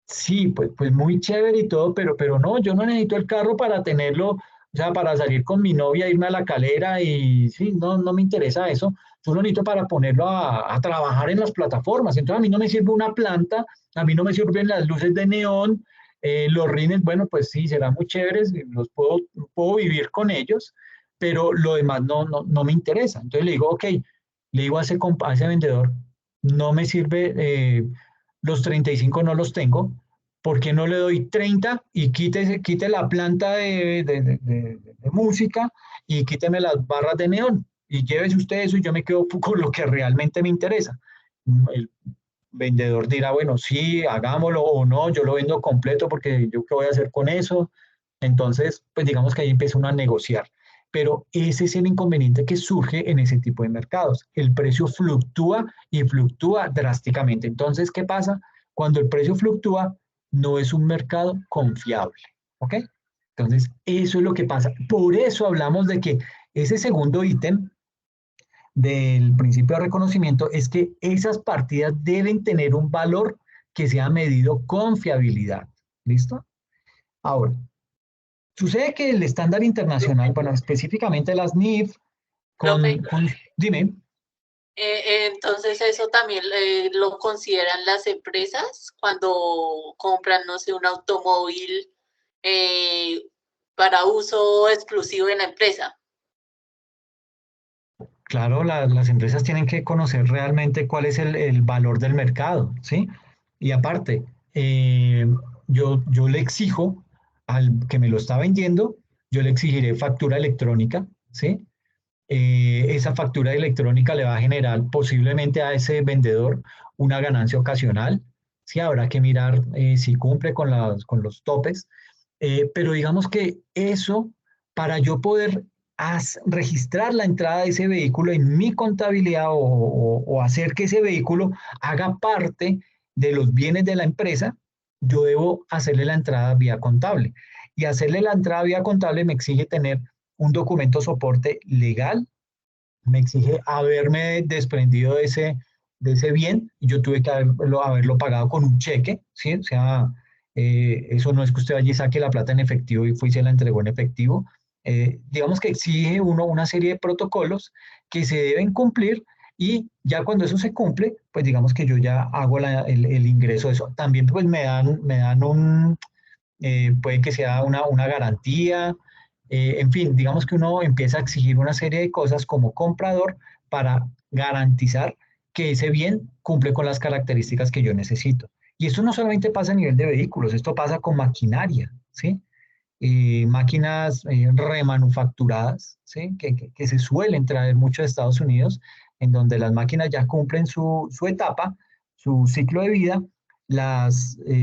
sí, pues muy chévere y todo, pero no, yo no necesito el carro para tenerlo, o sea, para salir con mi novia, irme a la calera y sí, no me interesa eso. Yo lo necesito para ponerlo a trabajar en las plataformas. Entonces a mí no me sirve una planta, a mí no me sirven las luces de neón, los rines, bueno, pues sí, serán muy chéveres, puedo vivir con ellos, pero lo demás no me interesa. Entonces le digo, ok, le digo a ese vendedor, no me sirve, los 35 no los tengo, ¿por qué no le doy 30 y quite la planta de música y quíteme las barras de neón? Y llévese usted eso y yo me quedo con lo que realmente me interesa. El vendedor dirá, bueno, sí, hagámoslo o no, yo lo vendo completo porque yo qué voy a hacer con eso. Entonces, pues digamos que ahí empieza uno a negociar. Pero ese es el inconveniente que surge en ese tipo de mercados. El precio fluctúa y fluctúa drásticamente. Entonces, ¿qué pasa? Cuando el precio fluctúa, no es un mercado confiable. ¿Ok? Entonces, eso es lo que pasa. Por eso hablamos de que ese segundo ítem del principio de reconocimiento es que esas partidas deben tener un valor que sea medido con fiabilidad. ¿Listo? Ahora, sucede que el estándar internacional, bueno, específicamente las NIF, Profe, dime. entonces eso también lo consideran las empresas cuando compran, no sé, un automóvil eh, para uso exclusivo en la empresa. Claro, las empresas tienen que conocer realmente cuál es el valor del mercado, ¿sí? Y aparte, yo le exijo al que me lo está vendiendo, yo le exigiré factura electrónica, ¿sí? Esa factura electrónica le va a generar posiblemente a ese vendedor una ganancia ocasional, ¿sí? Habrá que mirar si cumple con los topes, pero digamos que eso, para yo poder registrar la entrada de ese vehículo en mi contabilidad o hacer que ese vehículo haga parte de los bienes de la empresa, yo debo hacerle la entrada vía contable. Y hacerle la entrada vía contable me exige tener un documento soporte legal, me exige haberme desprendido de ese bien, y yo tuve que haberlo pagado con un cheque, ¿sí? O sea, eso no es que usted vaya y saque la plata en efectivo y fue y se la entregó en efectivo. Digamos que exige uno una serie de protocolos que se deben cumplir, y ya cuando eso se cumple, pues digamos que yo ya hago el ingreso de eso. También pues me dan puede que sea una garantía, en fin, digamos que uno empieza a exigir una serie de cosas como comprador para garantizar que ese bien cumple con las características que yo necesito. Y esto no solamente pasa a nivel de vehículos, esto pasa con maquinaria, ¿sí? Máquinas remanufacturadas, ¿sí? Que se suelen traer mucho de Estados Unidos, en donde las máquinas ya cumplen su etapa, su ciclo de vida.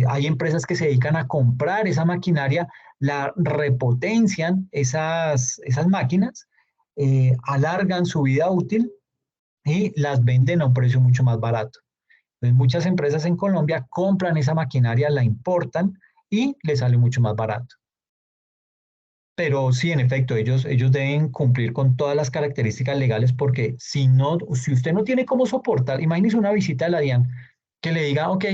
Hay empresas que se dedican a comprar esa maquinaria, la repotencian esas máquinas, alargan su vida útil y las venden a un precio mucho más barato. Entonces, muchas empresas en Colombia compran esa maquinaria, la importan y les sale mucho más barato. Pero sí, en efecto, ellos deben cumplir con todas las características legales, porque si no, si usted no tiene cómo soportar, imagínese una visita de la DIAN que le diga, ok,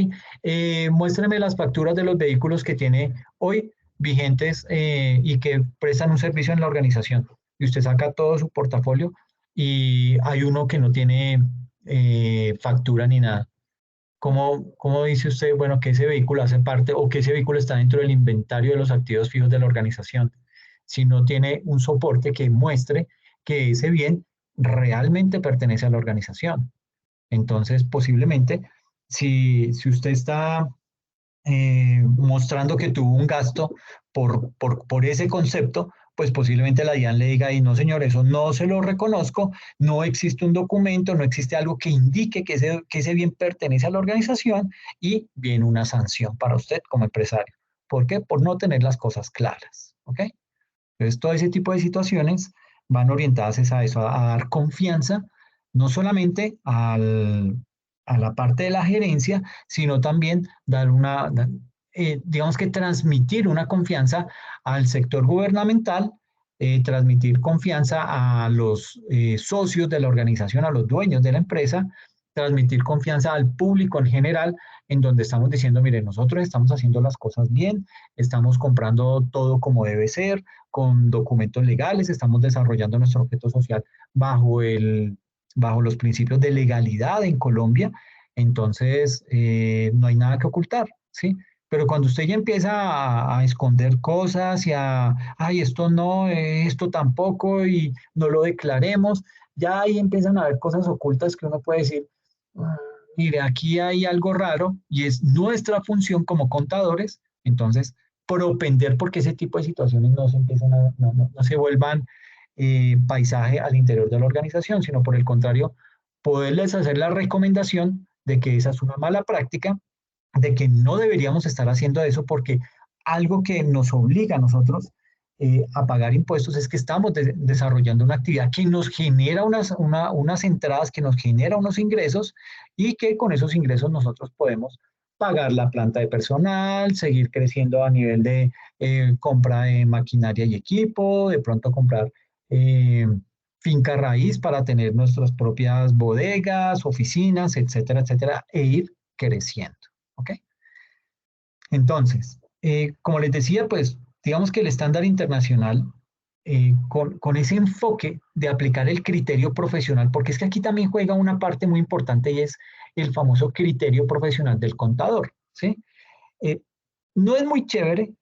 muéstreme las facturas de los vehículos que tiene hoy vigentes y que prestan un servicio en la organización. Y usted saca todo su portafolio y hay uno que no tiene factura ni nada. ¿Cómo dice usted, bueno, que ese vehículo hace parte o que ese vehículo está dentro del inventario de los activos fijos de la organización, si no tiene un soporte que muestre que ese bien realmente pertenece a la organización? Entonces, posiblemente, si usted está mostrando que tuvo un gasto por ese concepto, pues posiblemente la DIAN le diga, y no señor, eso no se lo reconozco, no existe un documento, no existe algo que indique que ese bien pertenece a la organización, y viene una sanción para usted como empresario. ¿Por qué? Por no tener las cosas claras. ¿Ok? Entonces, todo ese tipo de situaciones van orientadas a eso, a dar confianza, no solamente a la parte de la gerencia, sino también digamos que transmitir una confianza al sector gubernamental, transmitir confianza a los socios de la organización, a los dueños de la empresa, transmitir confianza al público en general, en donde estamos diciendo, mire, nosotros estamos haciendo las cosas bien, estamos comprando todo como debe ser, con documentos legales, estamos desarrollando nuestro objeto social bajo los principios de legalidad en Colombia. Entonces no hay nada que ocultar, ¿sí? Pero cuando usted ya empieza a esconder cosas y ay, esto no, esto tampoco, y no lo declaremos, ya ahí empiezan a haber cosas ocultas que uno puede decir, mire, aquí hay algo raro, y es nuestra función como contadores, entonces, propender porque ese tipo de situaciones no se empiezan no se vuelvan paisaje al interior de la organización, sino por el contrario, poderles hacer la recomendación de que esa es una mala práctica, de que no deberíamos estar haciendo eso, porque algo que nos obliga a nosotros a pagar impuestos es que estamos desarrollando una actividad que nos genera unas entradas, que nos genera unos ingresos, y que con esos ingresos nosotros podemos pagar la planta de personal, seguir creciendo a nivel de compra de maquinaria y equipo, de pronto comprar eh, finca raíz para tener nuestras propias bodegas, oficinas, etcétera, etcétera, e ir creciendo. ¿Ok? Entonces, como les decía, pues digamos que el estándar internacional, con ese enfoque de aplicar el criterio profesional, porque es que aquí también juega una parte muy importante, y es el famoso criterio profesional del contador, ¿sí? Eh, no es muy chévere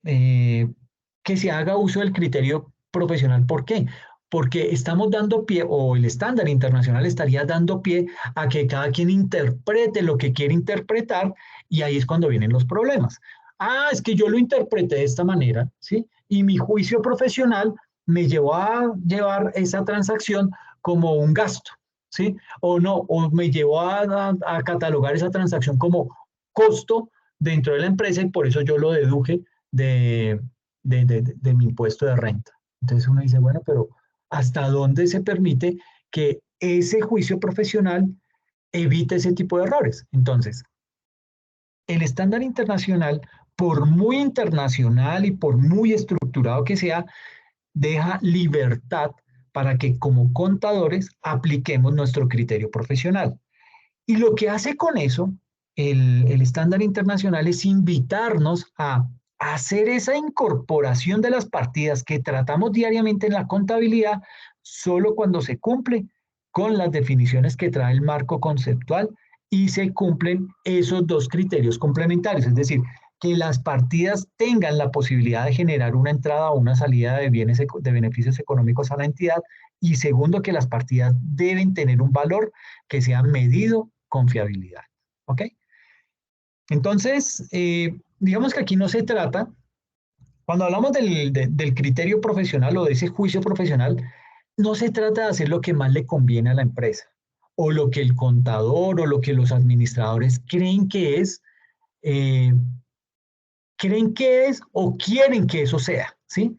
que se haga uso del criterio profesional. ¿Por qué? porque estamos dando pie, o el estándar internacional estaría dando pie a que cada quien interprete lo que quiere interpretar, y ahí es cuando vienen los problemas. Ah, es que yo lo interpreté de esta manera, ¿sí? Y mi juicio profesional me llevó a llevar esa transacción como un gasto, ¿sí? O no, o me llevó a catalogar esa transacción como costo dentro de la empresa, y por eso yo lo deduje de mi impuesto de renta. Entonces uno dice, bueno, pero ¿hasta dónde se permite que ese juicio profesional evite ese tipo de errores? Entonces, el estándar internacional, por muy internacional y por muy estructurado que sea, deja libertad para que como contadores apliquemos nuestro criterio profesional. Y lo que hace con eso el estándar internacional es invitarnos a hacer esa incorporación de las partidas que tratamos diariamente en la contabilidad solo cuando se cumple con las definiciones que trae el marco conceptual y se cumplen esos dos criterios complementarios, es decir, que las partidas tengan la posibilidad de generar una entrada o una salida de bienes de beneficios económicos a la entidad, y segundo, que las partidas deben tener un valor que sea medido con fiabilidad. ¿Ok? Entonces, digamos que aquí no se trata, cuando hablamos del criterio profesional o de ese juicio profesional, no se trata de hacer lo que más le conviene a la empresa, o lo que el contador o lo que los administradores eh, creen que es o quieren que eso sea, ¿sí?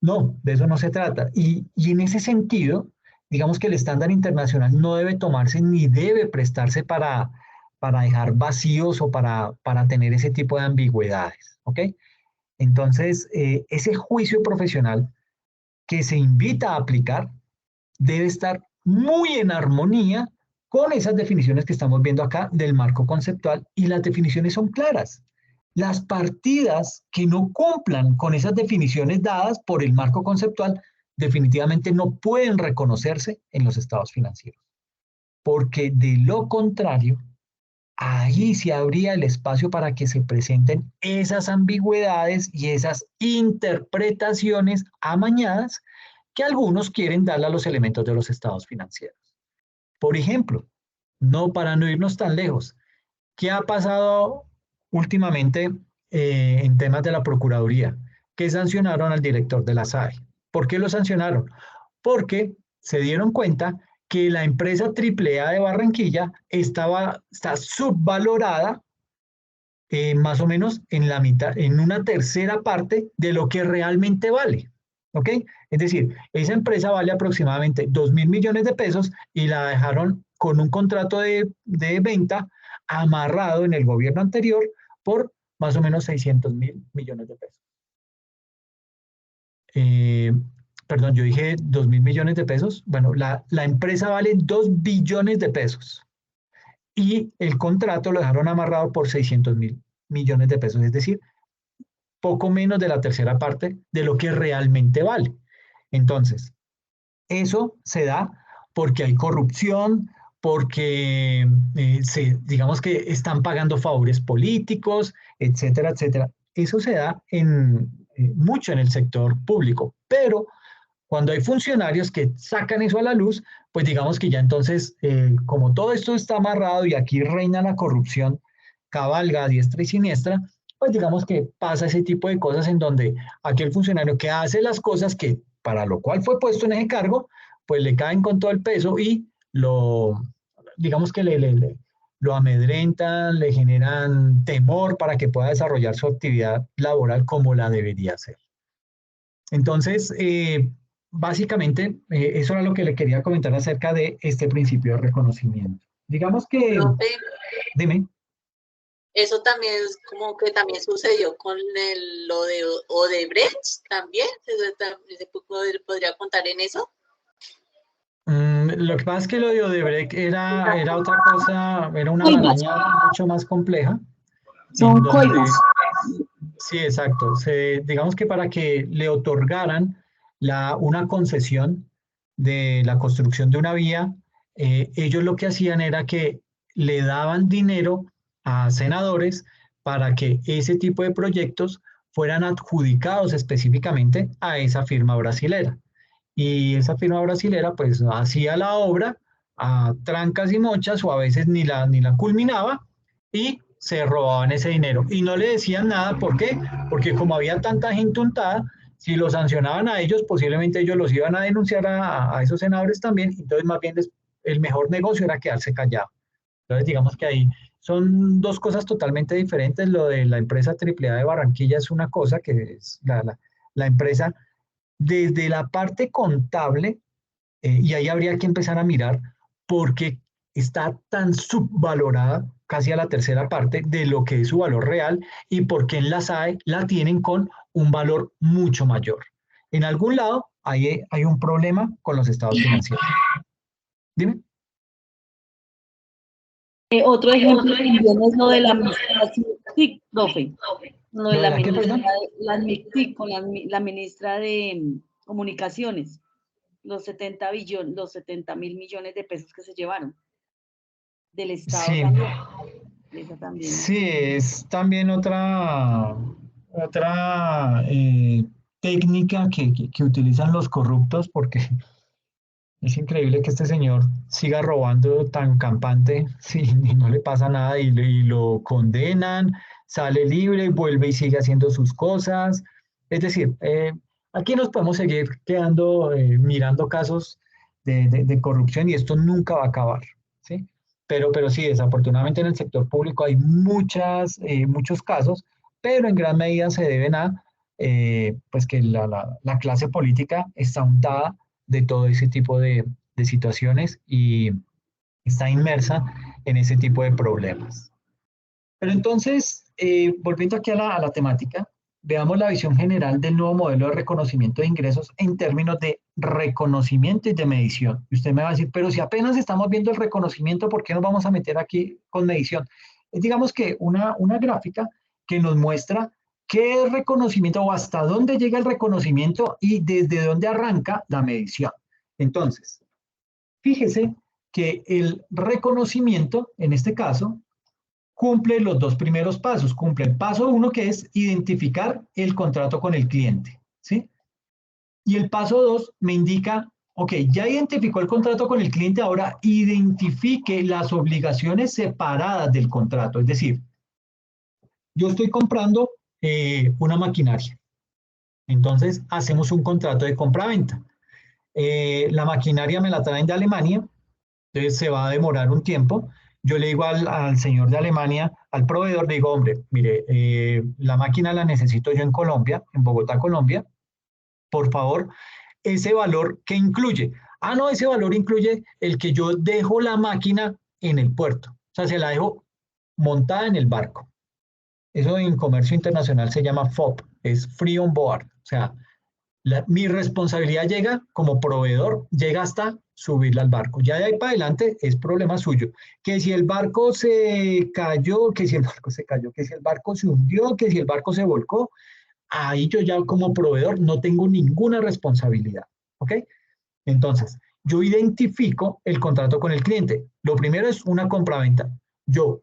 No, de eso no se trata. Y en ese sentido, digamos que el estándar internacional no debe tomarse ni debe prestarse para dejar vacíos o para tener ese tipo de ambigüedades, ¿ok? Entonces, ese juicio profesional que se invita a aplicar debe estar muy en armonía con esas definiciones que estamos viendo acá del marco conceptual, y las definiciones son claras. Las partidas que no cumplan con esas definiciones dadas por el marco conceptual definitivamente no pueden reconocerse en los estados financieros, porque de lo contrario, ahí se abría el espacio para que se presenten esas ambigüedades y esas interpretaciones amañadas que algunos quieren darle a los elementos de los estados financieros. Por ejemplo, para no irnos tan lejos, ¿qué ha pasado últimamente en temas de la Procuraduría? Que sancionaron al director de la SAE. ¿Por qué lo sancionaron? Porque se dieron cuenta que la empresa AAA de Barranquilla está subvalorada más o menos en la mitad, en una tercera parte de lo que realmente vale. ¿Ok? Es decir, esa empresa vale aproximadamente 2.000 millones de pesos y la dejaron con un contrato de venta amarrado en el gobierno anterior por más o menos 600.000 millones de pesos. Perdón, yo dije 2.000 millones de pesos. Bueno, la empresa vale 2 billones de pesos y el contrato lo dejaron amarrado por 600.000 millones de pesos, es decir, poco menos de la tercera parte de lo que realmente vale. Entonces, eso se da porque hay corrupción, porque digamos que están pagando favores políticos, etcétera, etcétera. Eso se da mucho en el sector público, pero cuando hay funcionarios que sacan eso a la luz, pues digamos que ya entonces, como todo esto está amarrado y aquí reina la corrupción, cabalga a diestra y siniestra, pues digamos que pasa ese tipo de cosas en donde aquel funcionario que hace las cosas que para lo cual fue puesto en ese cargo, pues le caen con todo el peso y digamos que lo amedrentan, le generan temor para que pueda desarrollar su actividad laboral como la debería hacer. Entonces, básicamente, eso era lo que le quería comentar acerca de este principio de reconocimiento. Digamos que... Profe, dime. eso también es como que también sucedió con lo de Odebrecht también. ¿Se podría contar en eso? Lo que pasa es que lo de Odebrecht era otra cosa, era una maraña mucho más compleja. Son coimas. Sí, exacto. Digamos que para que le otorgaran una concesión de la construcción de una vía, ellos lo que hacían era que le daban dinero a senadores para que ese tipo de proyectos fueran adjudicados específicamente a esa firma brasilera. y esa firma brasilera pues hacía la obra a trancas y mochas o a veces ni la culminaba y se robaban ese dinero. Y no le decían nada, ¿por qué? Porque como había tanta gente untada, si los sancionaban a ellos, posiblemente ellos los iban a denunciar a esos senadores también, entonces más bien el mejor negocio era quedarse callado. Entonces digamos que ahí son dos cosas totalmente diferentes. Lo de la empresa AAA de Barranquilla es una cosa que es la empresa desde la parte contable, y ahí habría que empezar a mirar porque está tan subvalorada, casi a la tercera parte de lo que es su valor real, y porque en la SAE la tienen con un valor mucho mayor. En algún lado hay un problema con los estados financieros. Dime. Otro ejemplo también es lo de la MICTIC, profe. Lo de ¿Lo de la qué, ministra, perdón? la MICTIC, con la ministra de Comunicaciones, los 70.000 millones de pesos que se llevaron del Estado Sí, también. Esa también. sí, es también otra técnica que utilizan los corruptos porque es increíble que este señor siga robando tan campante, sí, y no le pasa nada y lo condenan, sale libre, vuelve y sigue haciendo sus cosas. Es decir, aquí nos podemos seguir quedando mirando casos de corrupción y esto nunca va a acabar, ¿sí? Pero sí, desafortunadamente en el sector público hay muchos casos, pero en gran medida se deben a pues que la clase política está untada de todo ese tipo de situaciones y está inmersa en ese tipo de problemas. Pero entonces, volviendo aquí a la temática, veamos la visión general del nuevo modelo de reconocimiento de ingresos en términos de reconocimiento y de medición. Y usted me va a decir, pero si apenas estamos viendo el reconocimiento, ¿por qué nos vamos a meter aquí con medición? Es digamos que una gráfica que nos muestra qué es reconocimiento o hasta dónde llega el reconocimiento y desde dónde arranca la medición. Entonces, fíjese que el reconocimiento, en este caso, cumple los dos primeros pasos. Cumple el paso uno, que es identificar el contrato con el cliente, ¿sí? Y el paso dos me indica, ok, ya identificó el contrato con el cliente, ahora identifique las obligaciones separadas del contrato. Es decir, yo estoy comprando una maquinaria. Entonces, hacemos un contrato de compra-venta. La maquinaria me la traen de Alemania, entonces se va a demorar un tiempo. Yo le digo al señor de Alemania, al proveedor, le digo, hombre, mire, la máquina la necesito yo en Colombia, en Bogotá, Colombia. Por favor, ese valor, ¿qué incluye? Ah, no, ese valor incluye el que yo dejo la máquina en el puerto. O sea, se la dejo montada en el barco. Eso en comercio internacional se llama FOB, es Free on Board. O sea, mi responsabilidad llega como proveedor, llega hasta subirla al barco. Ya de ahí para adelante es problema suyo. Que si el barco se cayó, que si el barco se cayó, que si el barco se hundió, que si el barco se volcó, ahí yo ya como proveedor no tengo ninguna responsabilidad. ¿Ok? Entonces, yo identifico el contrato con el cliente. Lo primero es una compraventa. Yo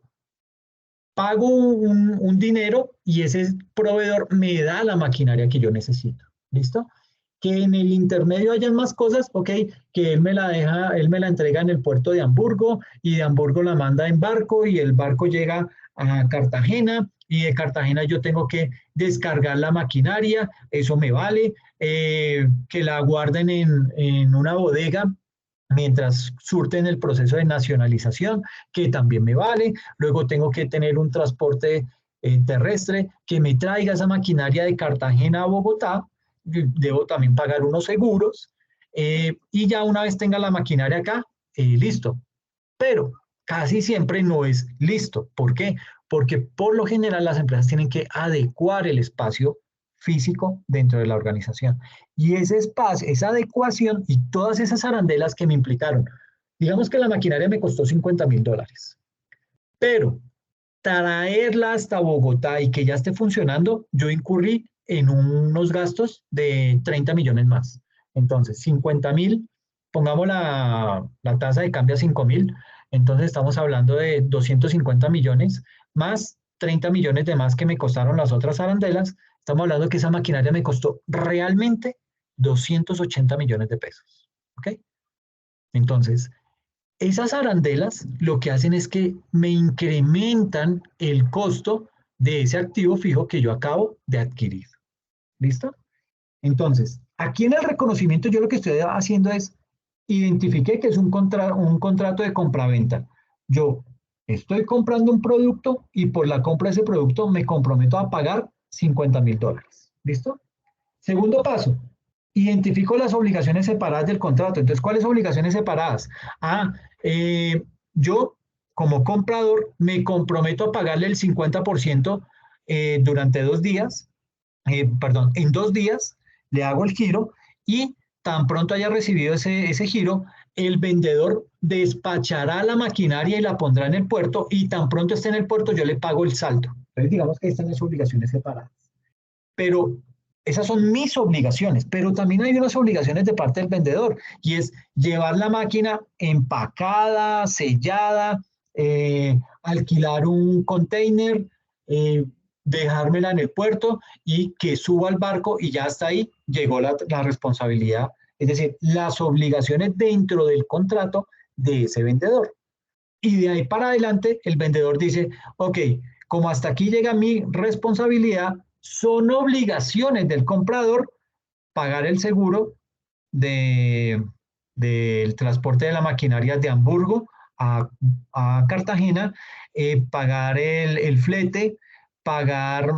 pago un dinero y ese proveedor me da la maquinaria que yo necesito. ¿Listo? Que en el intermedio hayan más cosas, ok, que él me la deja, él me la entrega en el puerto de Hamburgo y de Hamburgo la manda en barco y el barco llega a Cartagena y de Cartagena yo tengo que descargar la maquinaria, eso me vale, que la guarden en una bodega mientras surten el proceso de nacionalización, que también me vale. Luego tengo que tener un transporte terrestre que me traiga esa maquinaria de Cartagena a Bogotá. Debo también pagar unos seguros. Y ya una vez tenga la maquinaria acá, listo. Pero casi siempre no es listo. ¿Por qué? Porque por lo general las empresas tienen que adecuar el espacio físico dentro de la organización. Y ese espacio, esa adecuación y todas esas arandelas que me implicaron, digamos que la maquinaria me costó $50,000, pero traerla hasta Bogotá y que ya esté funcionando, yo incurrí en unos gastos de 30 millones más. Entonces, 50,000, pongamos la tasa de cambio a 5,000, entonces estamos hablando de 250 millones más 30 millones de más que me costaron las otras arandelas. Estamos hablando que esa maquinaria me costó realmente 280 millones de pesos. ¿Ok? Entonces, esas arandelas lo que hacen es que me incrementan el costo de ese activo fijo que yo acabo de adquirir. ¿Listo? Entonces, aquí en el reconocimiento yo lo que estoy haciendo es identifiqué que es un contrato de compraventa. Yo estoy comprando un producto y por la compra de ese producto me comprometo a pagar $50.000. ¿Listo? Segundo paso, identifico las obligaciones separadas del contrato. Entonces, ¿cuáles obligaciones separadas? Yo como comprador me comprometo a pagarle el 50% durante 2 días, en 2 días le hago el giro y tan pronto haya recibido ese giro, el vendedor despachará la maquinaria y la pondrá en el puerto y tan pronto esté en el puerto yo le pago el saldo. Entonces digamos que están las obligaciones separadas. Pero esas son mis obligaciones, pero también hay unas obligaciones de parte del vendedor y es llevar la máquina empacada, sellada, alquilar un container, dejármela en el puerto y que suba al barco y ya hasta ahí llegó la responsabilidad, es decir, las obligaciones dentro del contrato de ese vendedor. Y de ahí para adelante el vendedor dice, ok, como hasta aquí llega mi responsabilidad, son obligaciones del comprador pagar el seguro del transporte de la maquinaria de Hamburgo a Cartagena, pagar el flete, pagar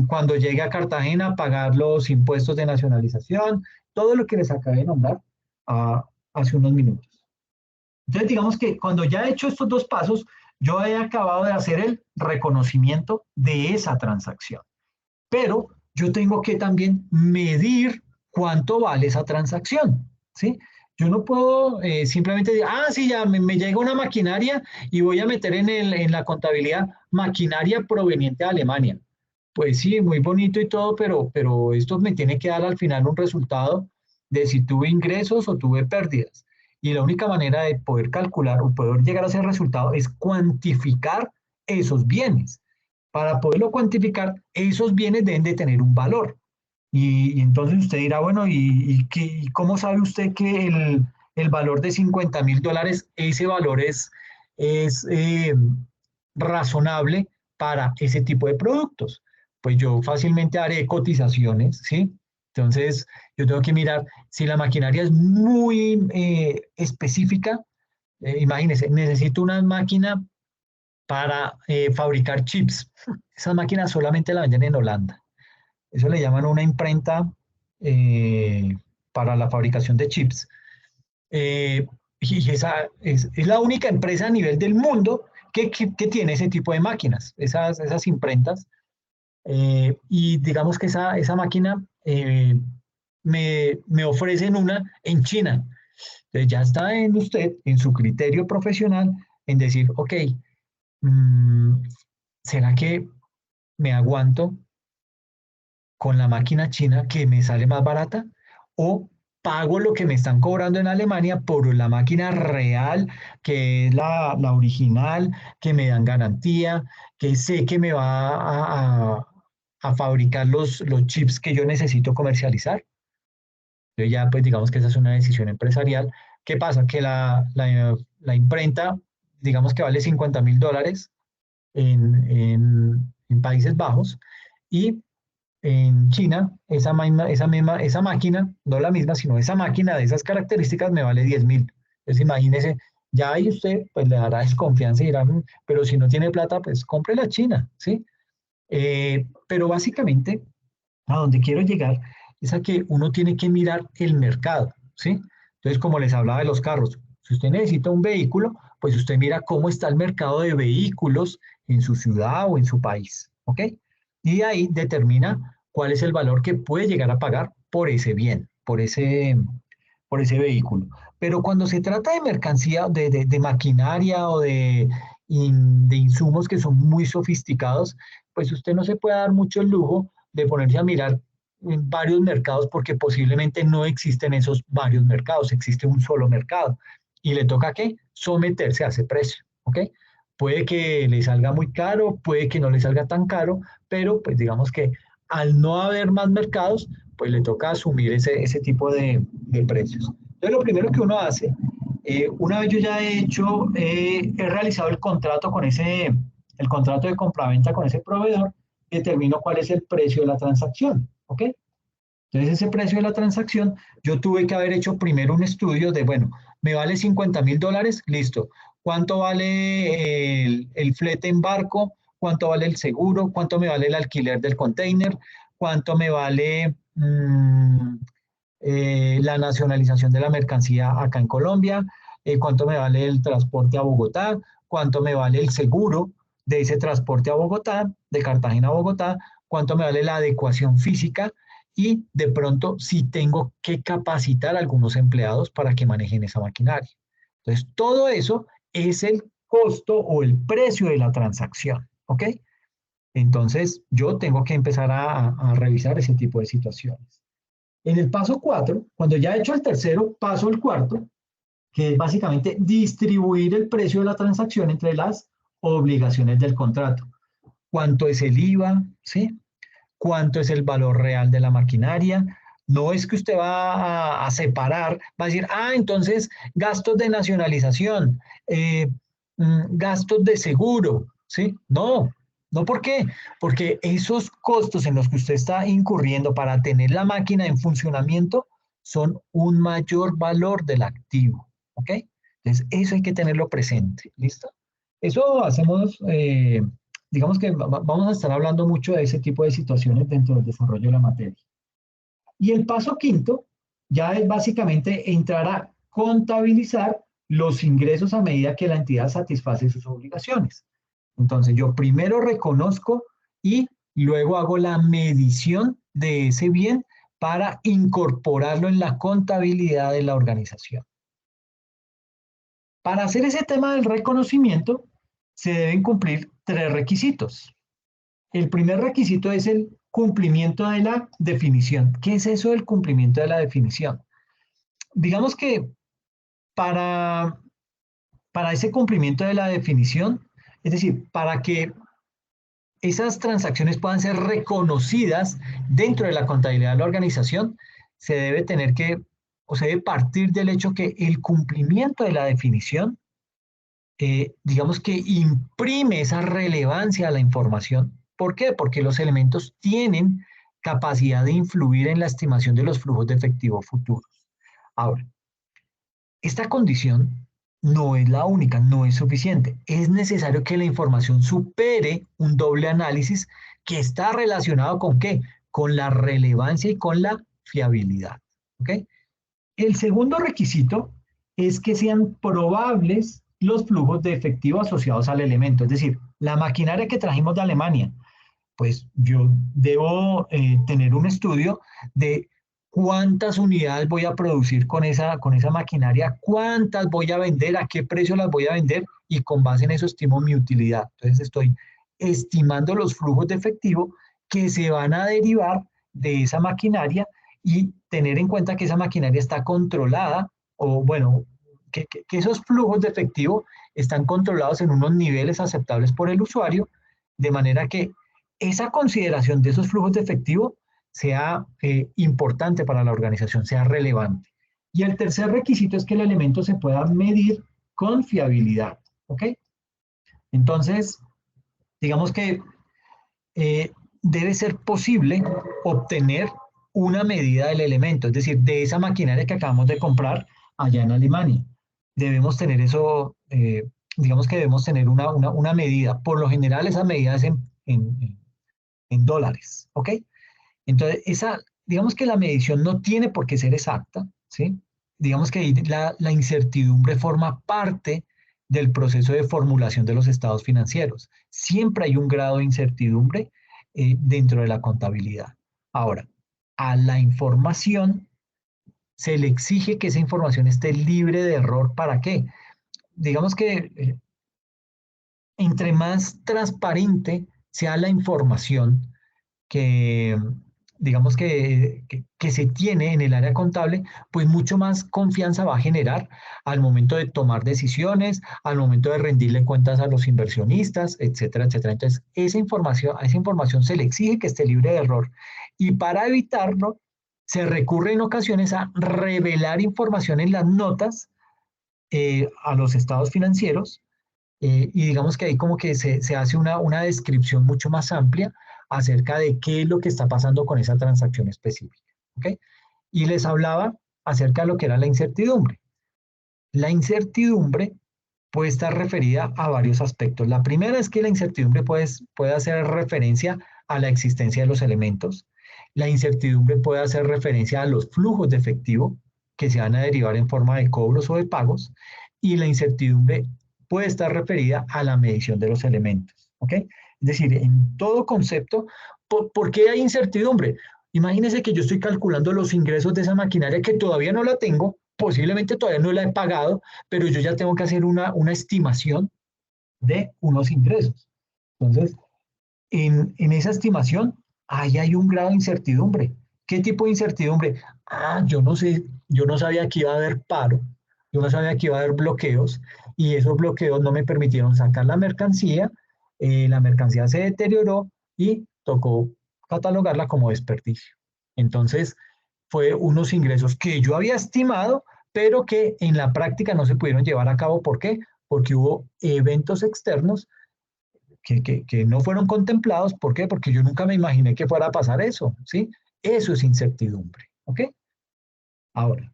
cuando llegue a Cartagena, pagar los impuestos de nacionalización, todo lo que les acabé de nombrar hace unos minutos. Entonces, digamos que cuando ya he hecho estos 2 pasos, yo he acabado de hacer el reconocimiento de esa transacción. Pero yo tengo que también medir cuánto vale esa transacción, ¿sí? Yo no puedo simplemente decir, sí, ya me llega una maquinaria y voy a meter en la contabilidad maquinaria proveniente de Alemania. Pues sí, muy bonito y todo, pero esto me tiene que dar al final un resultado de si tuve ingresos o tuve pérdidas. Y la única manera de poder calcular o poder llegar a ese resultado es cuantificar esos bienes. Para poderlo cuantificar, esos bienes deben de tener un valor. Y entonces usted dirá, bueno, ¿y cómo sabe usted que el valor de $50.000, ese valor es razonable para ese tipo de productos? Pues yo fácilmente haré cotizaciones, ¿sí? Entonces, yo tengo que mirar si la maquinaria es muy específica. Imagínense, necesito una máquina para fabricar chips. Esas máquinas solamente la venden en Holanda. Eso le llaman una imprenta para la fabricación de chips. Y esa es la única empresa a nivel del mundo que tiene ese tipo de máquinas, esas imprentas. Y digamos que esa máquina me ofrecen una en China. Entonces ya está en usted, en su criterio profesional, en decir, ok, ¿será que me aguanto con la máquina china que me sale más barata? ¿O pago lo que me están cobrando en Alemania por la máquina real, que es la original, que me dan garantía, que sé que me va a fabricar los chips que yo necesito comercializar? Entonces ya pues digamos que esa es una decisión empresarial. ¿Qué pasa? Que la imprenta, digamos que vale $50.000 en Países Bajos y en China esa máquina, no la misma, sino esa máquina de esas características me vale 10.000. Entonces imagínese, ya ahí usted pues le dará desconfianza y dirá, pero si no tiene plata, pues compre la China, ¿sí? Pero básicamente a donde quiero llegar es a que uno tiene que mirar el mercado, ¿sí? Entonces, como les hablaba de los carros, si usted necesita un vehículo, pues usted mira cómo está el mercado de vehículos en su ciudad o en su país, ¿ok? Y de ahí determina cuál es el valor que puede llegar a pagar por ese bien, por ese vehículo. Pero cuando se trata de mercancía, de maquinaria o de insumos que son muy sofisticados, pues usted no se puede dar mucho el lujo de ponerse a mirar en varios mercados porque posiblemente no existen esos varios mercados, existe un solo mercado y le toca ¿qué? Someterse a ese precio, ¿ok? Puede que le salga muy caro, puede que no le salga tan caro, pero pues digamos que al no haber más mercados, pues le toca asumir ese tipo de precios. Entonces, lo primero que uno hace, una vez yo ya he realizado el contrato con el contrato de compraventa con ese proveedor, determino cuál es el precio de la transacción, ¿ok? Entonces, ese precio de la transacción, yo tuve que haber hecho primero un estudio de, bueno, me vale $50,000, listo. ¿Cuánto vale el flete en barco? ¿Cuánto vale el seguro? ¿Cuánto me vale el alquiler del container? ¿Cuánto me vale la nacionalización de la mercancía acá en Colombia? ¿Cuánto me vale el transporte a Bogotá? ¿Cuánto me vale el seguro de ese transporte a Bogotá, de Cartagena a Bogotá? ¿Cuánto me vale la adecuación física? Y de pronto si tengo que capacitar a algunos empleados para que manejen esa maquinaria. Entonces, todo eso es el costo o el precio de la transacción, ¿ok? Entonces, yo tengo que empezar a revisar ese tipo de situaciones. En el paso 4, cuando ya he hecho el tercero, paso el cuarto, que es básicamente distribuir el precio de la transacción entre las obligaciones del contrato. ¿Cuánto es el IVA? ¿Sí? ¿Cuánto es el valor real de la maquinaria? No es que usted va a separar, va a decir, entonces gastos de nacionalización, gastos de seguro, ¿sí? No, no, ¿por qué? Porque esos costos en los que usted está incurriendo para tener la máquina en funcionamiento son un mayor valor del activo, ¿ok? Entonces, eso hay que tenerlo presente, ¿listo? Eso hacemos, digamos que vamos a estar hablando mucho de ese tipo de situaciones dentro del desarrollo de la materia. Y el paso quinto ya es básicamente entrar a contabilizar los ingresos a medida que la entidad satisface sus obligaciones. Entonces, yo primero reconozco y luego hago la medición de ese bien para incorporarlo en la contabilidad de la organización. Para hacer ese tema del reconocimiento, se deben cumplir 3 requisitos. El primer requisito es el cumplimiento de la definición. ¿Qué es eso del cumplimiento de la definición? Digamos que para ese cumplimiento de la definición, es decir, para que esas transacciones puedan ser reconocidas dentro de la contabilidad de la organización, se debe tener que, o se debe partir del hecho que el cumplimiento de la definición, digamos que imprime esa relevancia a la información. ¿Por qué? Porque los elementos tienen capacidad de influir en la estimación de los flujos de efectivo futuros. Ahora, esta condición no es la única, no es suficiente. Es necesario que la información supere un doble análisis que está relacionado ¿con qué? Con la relevancia y con la fiabilidad. ¿Ok? El segundo requisito es que sean probables los flujos de efectivo asociados al elemento. Es decir, la maquinaria que trajimos de Alemania, pues yo debo tener un estudio de cuántas unidades voy a producir con esa maquinaria, cuántas voy a vender, a qué precio las voy a vender y con base en eso estimo mi utilidad. Entonces estoy estimando los flujos de efectivo que se van a derivar de esa maquinaria y tener en cuenta que esa maquinaria está controlada o bueno, que esos flujos de efectivo están controlados en unos niveles aceptables por el usuario, de manera que esa consideración de esos flujos de efectivo sea importante para la organización, sea relevante. Y el tercer requisito es que el elemento se pueda medir con fiabilidad. ¿Ok? Entonces, digamos que debe ser posible obtener una medida del elemento, es decir, de esa maquinaria que acabamos de comprar allá en Alemania. Debemos tener eso, digamos que debemos tener una medida. Por lo general, esa medida es en dólares, ¿ok? Entonces, digamos que la medición no tiene por qué ser exacta, ¿sí? Digamos que la incertidumbre forma parte del proceso de formulación de los estados financieros. Siempre hay un grado de incertidumbre dentro de la contabilidad. Ahora, a la información se le exige que esa información esté libre de error. ¿Para qué? Digamos que entre más transparente sea la información que digamos que se tiene en el área contable, pues mucho más confianza va a generar al momento de tomar decisiones, al momento de rendirle cuentas a los inversionistas, etcétera, etcétera. Entonces, a esa información se le exige que esté libre de error. Y para evitarlo, se recurre en ocasiones a revelar información en las notas a los estados financieros y digamos que ahí como que se hace una descripción mucho más amplia acerca de qué es lo que está pasando con esa transacción específica. ¿Ok? Y les hablaba acerca de lo que era la incertidumbre. La incertidumbre puede estar referida a varios aspectos. La primera es que la incertidumbre puede hacer referencia a la existencia de los elementos. La incertidumbre puede hacer referencia a los flujos de efectivo que se van a derivar en forma de cobros o de pagos. Y la incertidumbre puede estar referida a la medición de los elementos. ¿Ok? Es decir, en todo concepto, ¿por qué hay incertidumbre? Imagínense que yo estoy calculando los ingresos de esa maquinaria que todavía no la tengo, posiblemente todavía no la he pagado, pero yo ya tengo que hacer una estimación de unos ingresos. Entonces, en esa estimación, ahí hay un grado de incertidumbre. ¿Qué tipo de incertidumbre? Yo no sé, yo no sabía que iba a haber paro, yo no sabía que iba a haber bloqueos, y esos bloqueos no me permitieron sacar la mercancía se deterioró y tocó catalogarla como desperdicio. Entonces, fue unos ingresos que yo había estimado, pero que en la práctica no se pudieron llevar a cabo. ¿Por qué? Porque hubo eventos externos que no fueron contemplados. ¿Por qué? Porque yo nunca me imaginé que fuera a pasar eso, ¿sí? Eso es incertidumbre, ¿ok? Ahora,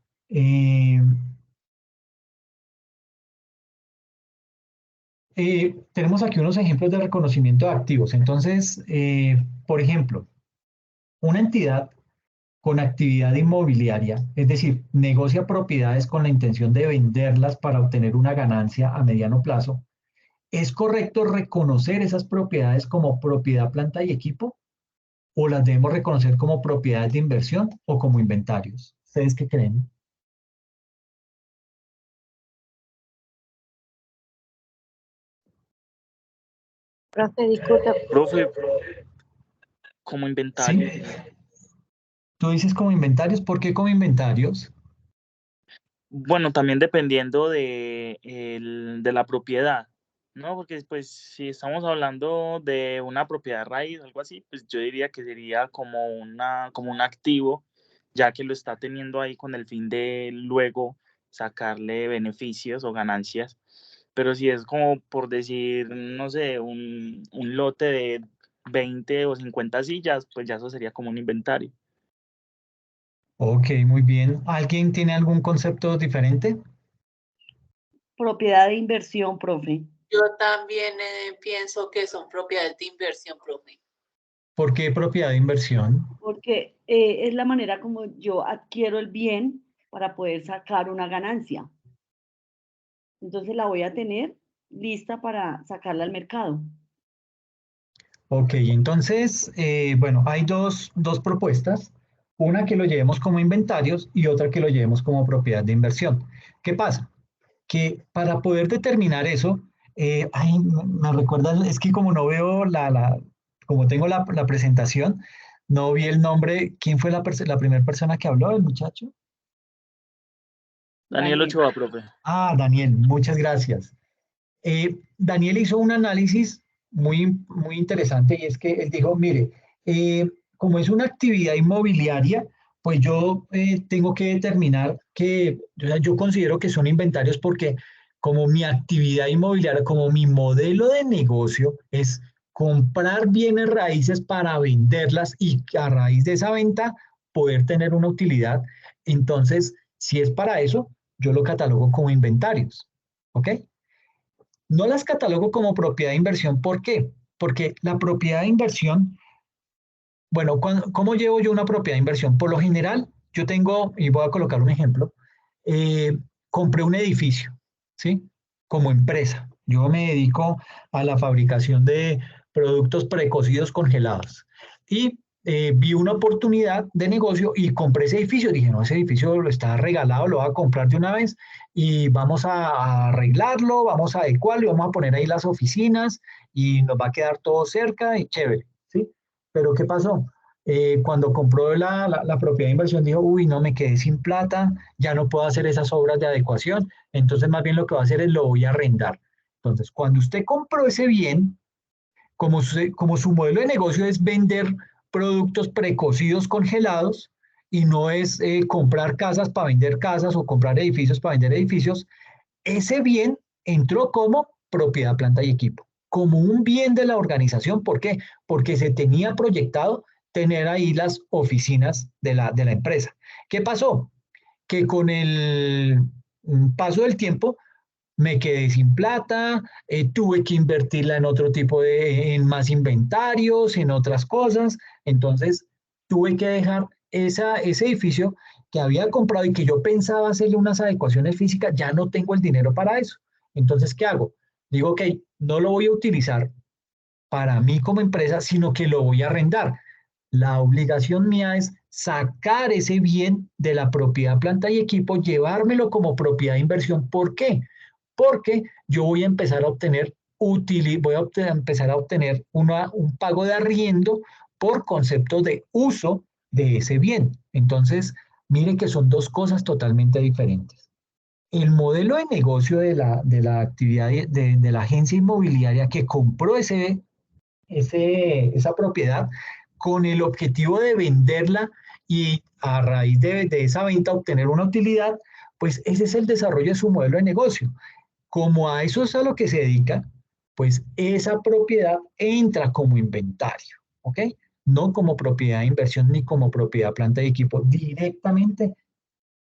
tenemos aquí unos ejemplos de reconocimiento de activos. Entonces, por ejemplo, una entidad con actividad inmobiliaria, es decir, negocia propiedades con la intención de venderlas para obtener una ganancia a mediano plazo, ¿es correcto reconocer esas propiedades como propiedad, planta y equipo? ¿O las debemos reconocer como propiedades de inversión o como inventarios? ¿Ustedes qué creen? Profe, disculpe. Profe, como ¿Sí? inventarios. Tú dices como inventarios. ¿Por qué como inventarios? Bueno, también dependiendo de la propiedad, ¿no? Porque pues si estamos hablando de una propiedad raíz o algo así, pues yo diría que sería como un activo, ya que lo está teniendo ahí con el fin de luego sacarle beneficios o ganancias. Pero si es como por decir, no sé, un lote de 20 o 50 sillas, pues ya eso sería como un inventario. Ok, muy bien. ¿Alguien tiene algún concepto diferente? Propiedad de inversión, profe. Yo también pienso que son propiedades de inversión, profe. ¿Por qué propiedad de inversión? Porque es la manera como yo adquiero el bien para poder sacar una ganancia. Entonces la voy a tener lista para sacarla al mercado. Ok, entonces, bueno, hay dos propuestas. Una que lo llevemos como inventarios y otra que lo llevemos como propiedad de inversión. ¿Qué pasa? Que para poder determinar eso, me recuerda, es que como no veo como tengo la presentación, no vi el nombre. ¿Quién fue la primera persona que habló, el muchacho? Daniel Daniel. Ochoa, profe. Daniel, muchas gracias. Daniel hizo un análisis muy interesante y es que él dijo, mire, como es una actividad inmobiliaria, pues yo tengo que determinar que, o sea, yo considero que son inventarios porque como mi actividad inmobiliaria, como mi modelo de negocio es comprar bienes raíces para venderlas y a raíz de esa venta poder tener una utilidad. Entonces, si es para eso, yo lo catalogo como inventarios. ¿Ok? No las catalogo como propiedad de inversión. ¿Por qué? Porque la propiedad de inversión, bueno, ¿cómo llevo yo una propiedad de inversión? Por lo general, yo tengo, y voy a colocar un ejemplo, eh, compré un edificio, ¿sí? Como empresa. Yo me dedico a la fabricación de productos precocidos congelados. Y vi una oportunidad de negocio y compré ese edificio. Dije, no, ese edificio lo está regalado, lo voy a comprar de una vez y vamos a arreglarlo, vamos a adecuarlo y vamos a poner ahí las oficinas y nos va a quedar todo cerca y chévere, ¿sí? Pero ¿qué pasó? cuando compró la propiedad de inversión dijo, uy, no, me quedé sin plata, ya no puedo hacer esas obras de adecuación, entonces más bien lo que va a hacer es lo voy a arrendar. Entonces, cuando usted compró ese bien, como su modelo de negocio es vender productos precocidos congelados y no es comprar casas para vender casas o comprar edificios para vender edificios, ese bien entró como propiedad, planta y equipo, como un bien de la organización. ¿Por qué? Porque se tenía proyectado tener ahí las oficinas de la empresa. ¿Qué pasó? Que con el paso del tiempo me quedé sin plata, tuve que invertirla en otro tipo en más inventarios, en otras cosas, entonces tuve que dejar ese edificio que había comprado y que yo pensaba hacerle unas adecuaciones físicas, ya no tengo el dinero para eso. Entonces, ¿qué hago? Digo, ok, no lo voy a utilizar para mí como empresa, sino que lo voy a arrendar. La obligación mía es sacar ese bien de la propiedad, planta y equipo, llevármelo como propiedad de inversión. ¿Por qué? Porque yo voy a empezar a obtener empezar a obtener un pago de arriendo por concepto de uso de ese bien. Entonces, miren que son dos cosas totalmente diferentes. El modelo de negocio de la actividad de la agencia inmobiliaria que compró esa propiedad con el objetivo de venderla y a raíz de esa venta obtener una utilidad, pues ese es el desarrollo de su modelo de negocio. Como a eso es a lo que se dedica, pues esa propiedad entra como inventario, ¿ok? No como propiedad de inversión ni como propiedad planta de equipo, directamente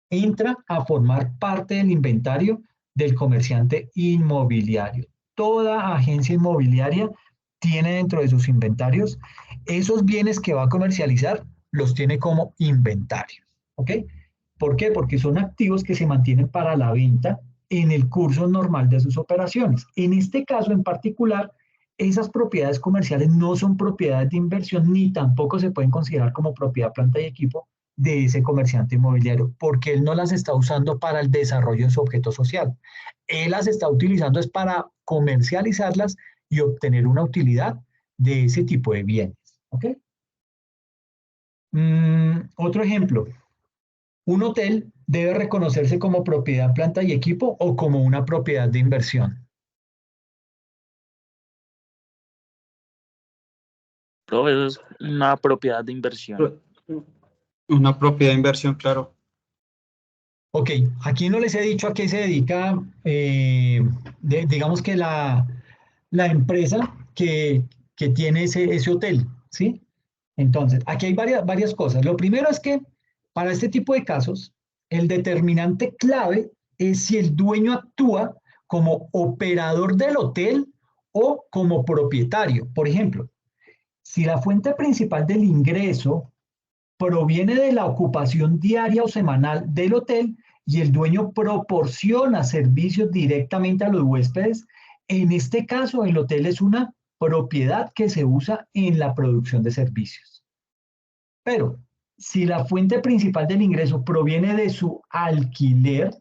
entra a formar parte del inventario del comerciante inmobiliario. Toda agencia inmobiliaria tiene dentro de sus inventarios esos bienes que va a comercializar, los tiene como inventario, ¿ok? ¿Por qué? Porque son activos que se mantienen para la venta en el curso normal de sus operaciones. En este caso en particular, esas propiedades comerciales no son propiedades de inversión ni tampoco se pueden considerar como propiedad, planta y equipo de ese comerciante inmobiliario, porque él no las está usando para el desarrollo de su objeto social. Él las está utilizando es para comercializarlas y obtener una utilidad de ese tipo de bienes. ¿Ok? Otro ejemplo, un hotel debe reconocerse como propiedad, planta y equipo o como una propiedad de inversión. Pero eso es una propiedad de inversión. Una propiedad de inversión, claro. Ok, aquí no les he dicho a qué se dedica, digamos que la empresa que tiene ese hotel, ¿sí? Entonces, aquí hay varias cosas. Lo primero es que para este tipo de casos, el determinante clave es si el dueño actúa como operador del hotel o como propietario. Por ejemplo, si la fuente principal del ingreso proviene de la ocupación diaria o semanal del hotel y el dueño proporciona servicios directamente a los huéspedes, en este caso el hotel es una propiedad que se usa en la producción de servicios. Pero si la fuente principal del ingreso proviene de su alquiler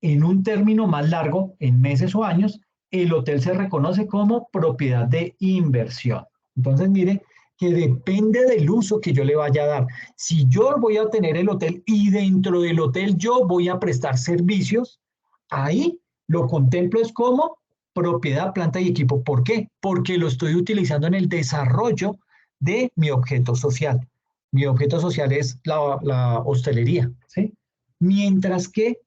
en un término más largo, en meses o años, el hotel se reconoce como propiedad de inversión. Entonces, mire que depende del uso que yo le vaya a dar. Si yo voy a tener el hotel y dentro del hotel yo voy a prestar servicios, ahí lo contemplo es como propiedad, planta y equipo. ¿Por qué? Porque lo estoy utilizando en el desarrollo de mi objeto social. Mi objeto social es la hostelería, ¿sí? Mientras que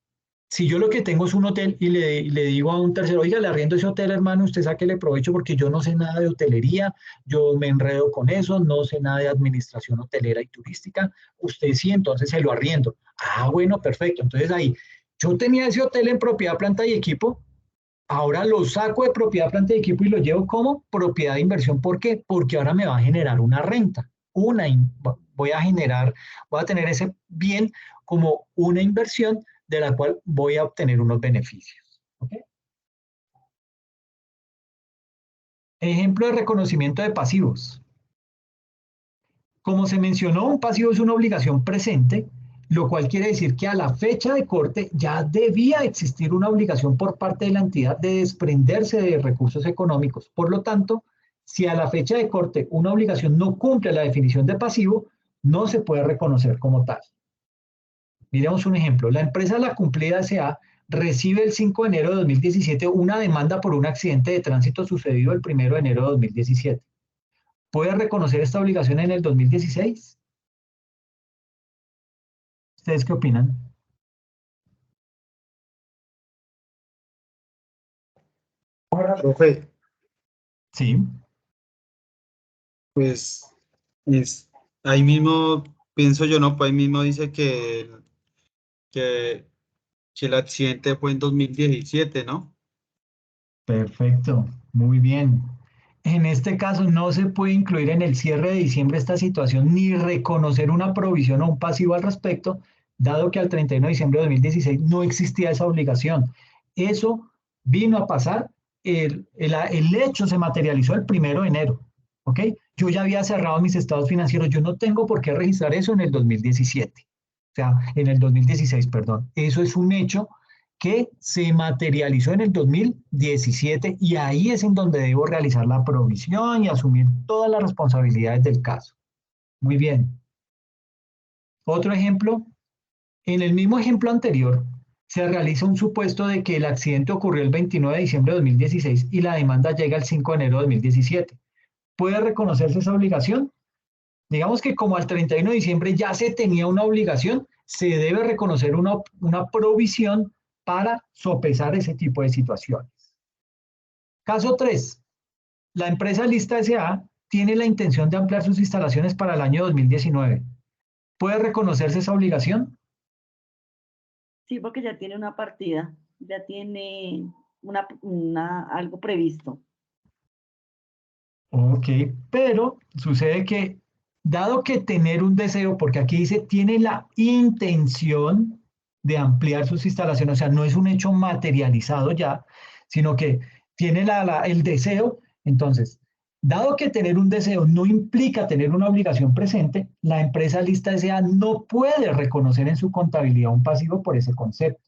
si yo lo que tengo es un hotel y le digo a un tercero, oiga, le arriendo ese hotel, hermano, usted sáquele provecho porque yo no sé nada de hotelería, yo me enredo con eso, no sé nada de administración hotelera y turística, usted sí, entonces se lo arriendo. Ah, bueno, perfecto. Entonces ahí, yo tenía ese hotel en propiedad, planta y equipo, ahora lo saco de propiedad, planta y equipo y lo llevo como propiedad de inversión. ¿Por qué? Porque ahora me va a generar una renta, voy a tener ese bien como una inversión de la cual voy a obtener unos beneficios. ¿Okay? Ejemplo de reconocimiento de pasivos. Como se mencionó, un pasivo es una obligación presente, lo cual quiere decir que a la fecha de corte ya debía existir una obligación por parte de la entidad de desprenderse de recursos económicos. Por lo tanto, si a la fecha de corte una obligación no cumple la definición de pasivo, no se puede reconocer como tal. Miremos un ejemplo. La empresa La Cumplida S.A. recibe el 5 de enero de 2017 una demanda por un accidente de tránsito sucedido el 1 de enero de 2017. ¿Puede reconocer esta obligación en el 2016? ¿Ustedes qué opinan? Profe, Sí. pues ahí mismo, pienso yo, no, pues ahí mismo dice que, que el accidente fue en 2017, ¿no? Perfecto, muy bien. En este caso no se puede incluir en el cierre de diciembre esta situación ni reconocer una provisión o un pasivo al respecto, dado que al 31 de diciembre de 2016 no existía esa obligación. Eso vino a pasar, el hecho se materializó el 1 de enero, ¿ok? Yo ya había cerrado mis estados financieros, yo no tengo por qué registrar eso en el 2017, o sea, en el 2016, perdón. Eso es un hecho que se materializó en el 2017 y ahí es en donde debo realizar la provisión y asumir todas las responsabilidades del caso. Muy bien. Otro ejemplo, en el mismo ejemplo anterior, se realiza un supuesto de que el accidente ocurrió el 29 de diciembre de 2016 y la demanda llega el 5 de enero de 2017. ¿Puede reconocerse esa obligación? Digamos que como al 31 de diciembre ya se tenía una obligación, se debe reconocer una provisión para sopesar ese tipo de situaciones. Caso 3. La empresa Lista S.A. tiene la intención de ampliar sus instalaciones para el año 2019. ¿Puede reconocerse esa obligación? Sí, porque ya tiene una partida, ya tiene algo previsto. Ok, pero sucede que, dado que tener un deseo, porque aquí dice, tiene la intención de ampliar sus instalaciones, o sea, no es un hecho materializado ya, sino que tiene el deseo, entonces, dado que tener un deseo no implica tener una obligación presente, la empresa Lista S.A. no puede reconocer en su contabilidad un pasivo por ese concepto,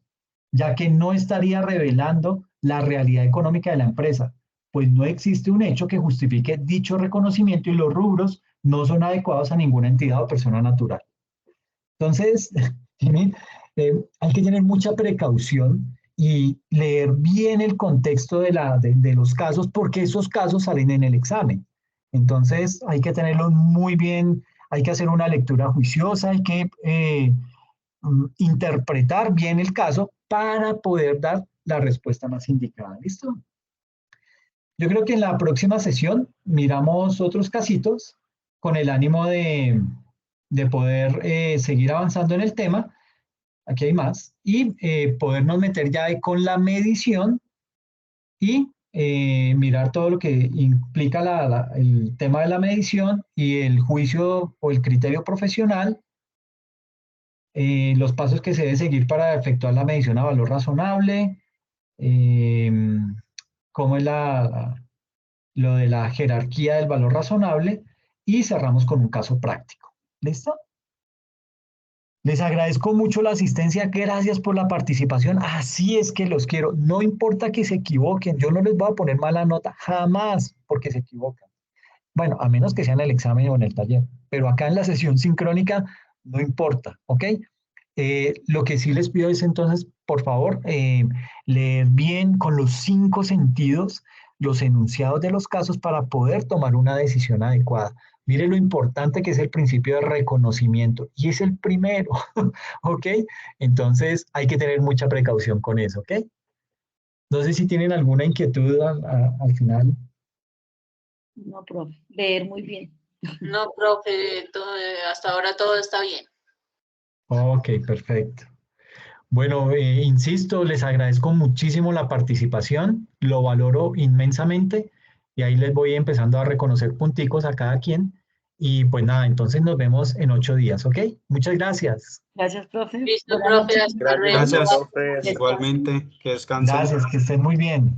ya que no estaría revelando la realidad económica de la empresa, pues no existe un hecho que justifique dicho reconocimiento y los rubros no son adecuados a ninguna entidad o persona natural. Entonces, hay que tener mucha precaución y leer bien el contexto de los casos, porque esos casos salen en el examen. Entonces, hay que tenerlo muy bien, hay que hacer una lectura juiciosa, hay que interpretar bien el caso para poder dar la respuesta más indicada. ¿Listo? Yo creo que en la próxima sesión miramos otros casitos con el ánimo de poder seguir avanzando en el tema. Aquí hay más. Y podernos meter ya con la medición y mirar todo lo que implica el tema de la medición y el juicio o el criterio profesional, los pasos que se debe seguir para efectuar la medición a valor razonable, cómo es lo de la jerarquía del valor razonable y cerramos con un caso práctico. ¿Listo? Les agradezco mucho la asistencia, gracias por la participación, así es que los quiero, no importa que se equivoquen, yo no les voy a poner mala nota, jamás porque se equivocan. Bueno, a menos que sea en el examen o en el taller, pero acá en la sesión sincrónica no importa, ¿ok? Lo que sí les pido es entonces, por favor, leer bien con los 5 sentidos los enunciados de los casos para poder tomar una decisión adecuada. Mire lo importante que es el principio de reconocimiento y es el primero, ¿ok? Entonces hay que tener mucha precaución con eso, ¿ok? No sé si tienen alguna inquietud al final. No, profe, leer muy bien. No, profe, hasta ahora todo está bien. Ok, perfecto. Bueno, insisto, les agradezco muchísimo la participación, lo valoro inmensamente y ahí les voy empezando a reconocer punticos a cada quien. Y pues nada, entonces nos vemos en 8 días, ¿ok? Muchas gracias. Gracias, profe. Listo, Buenas profe, noches. hasta luego. Gracias, profe. Descanse. igualmente, que descansen. Gracias, que estén muy bien.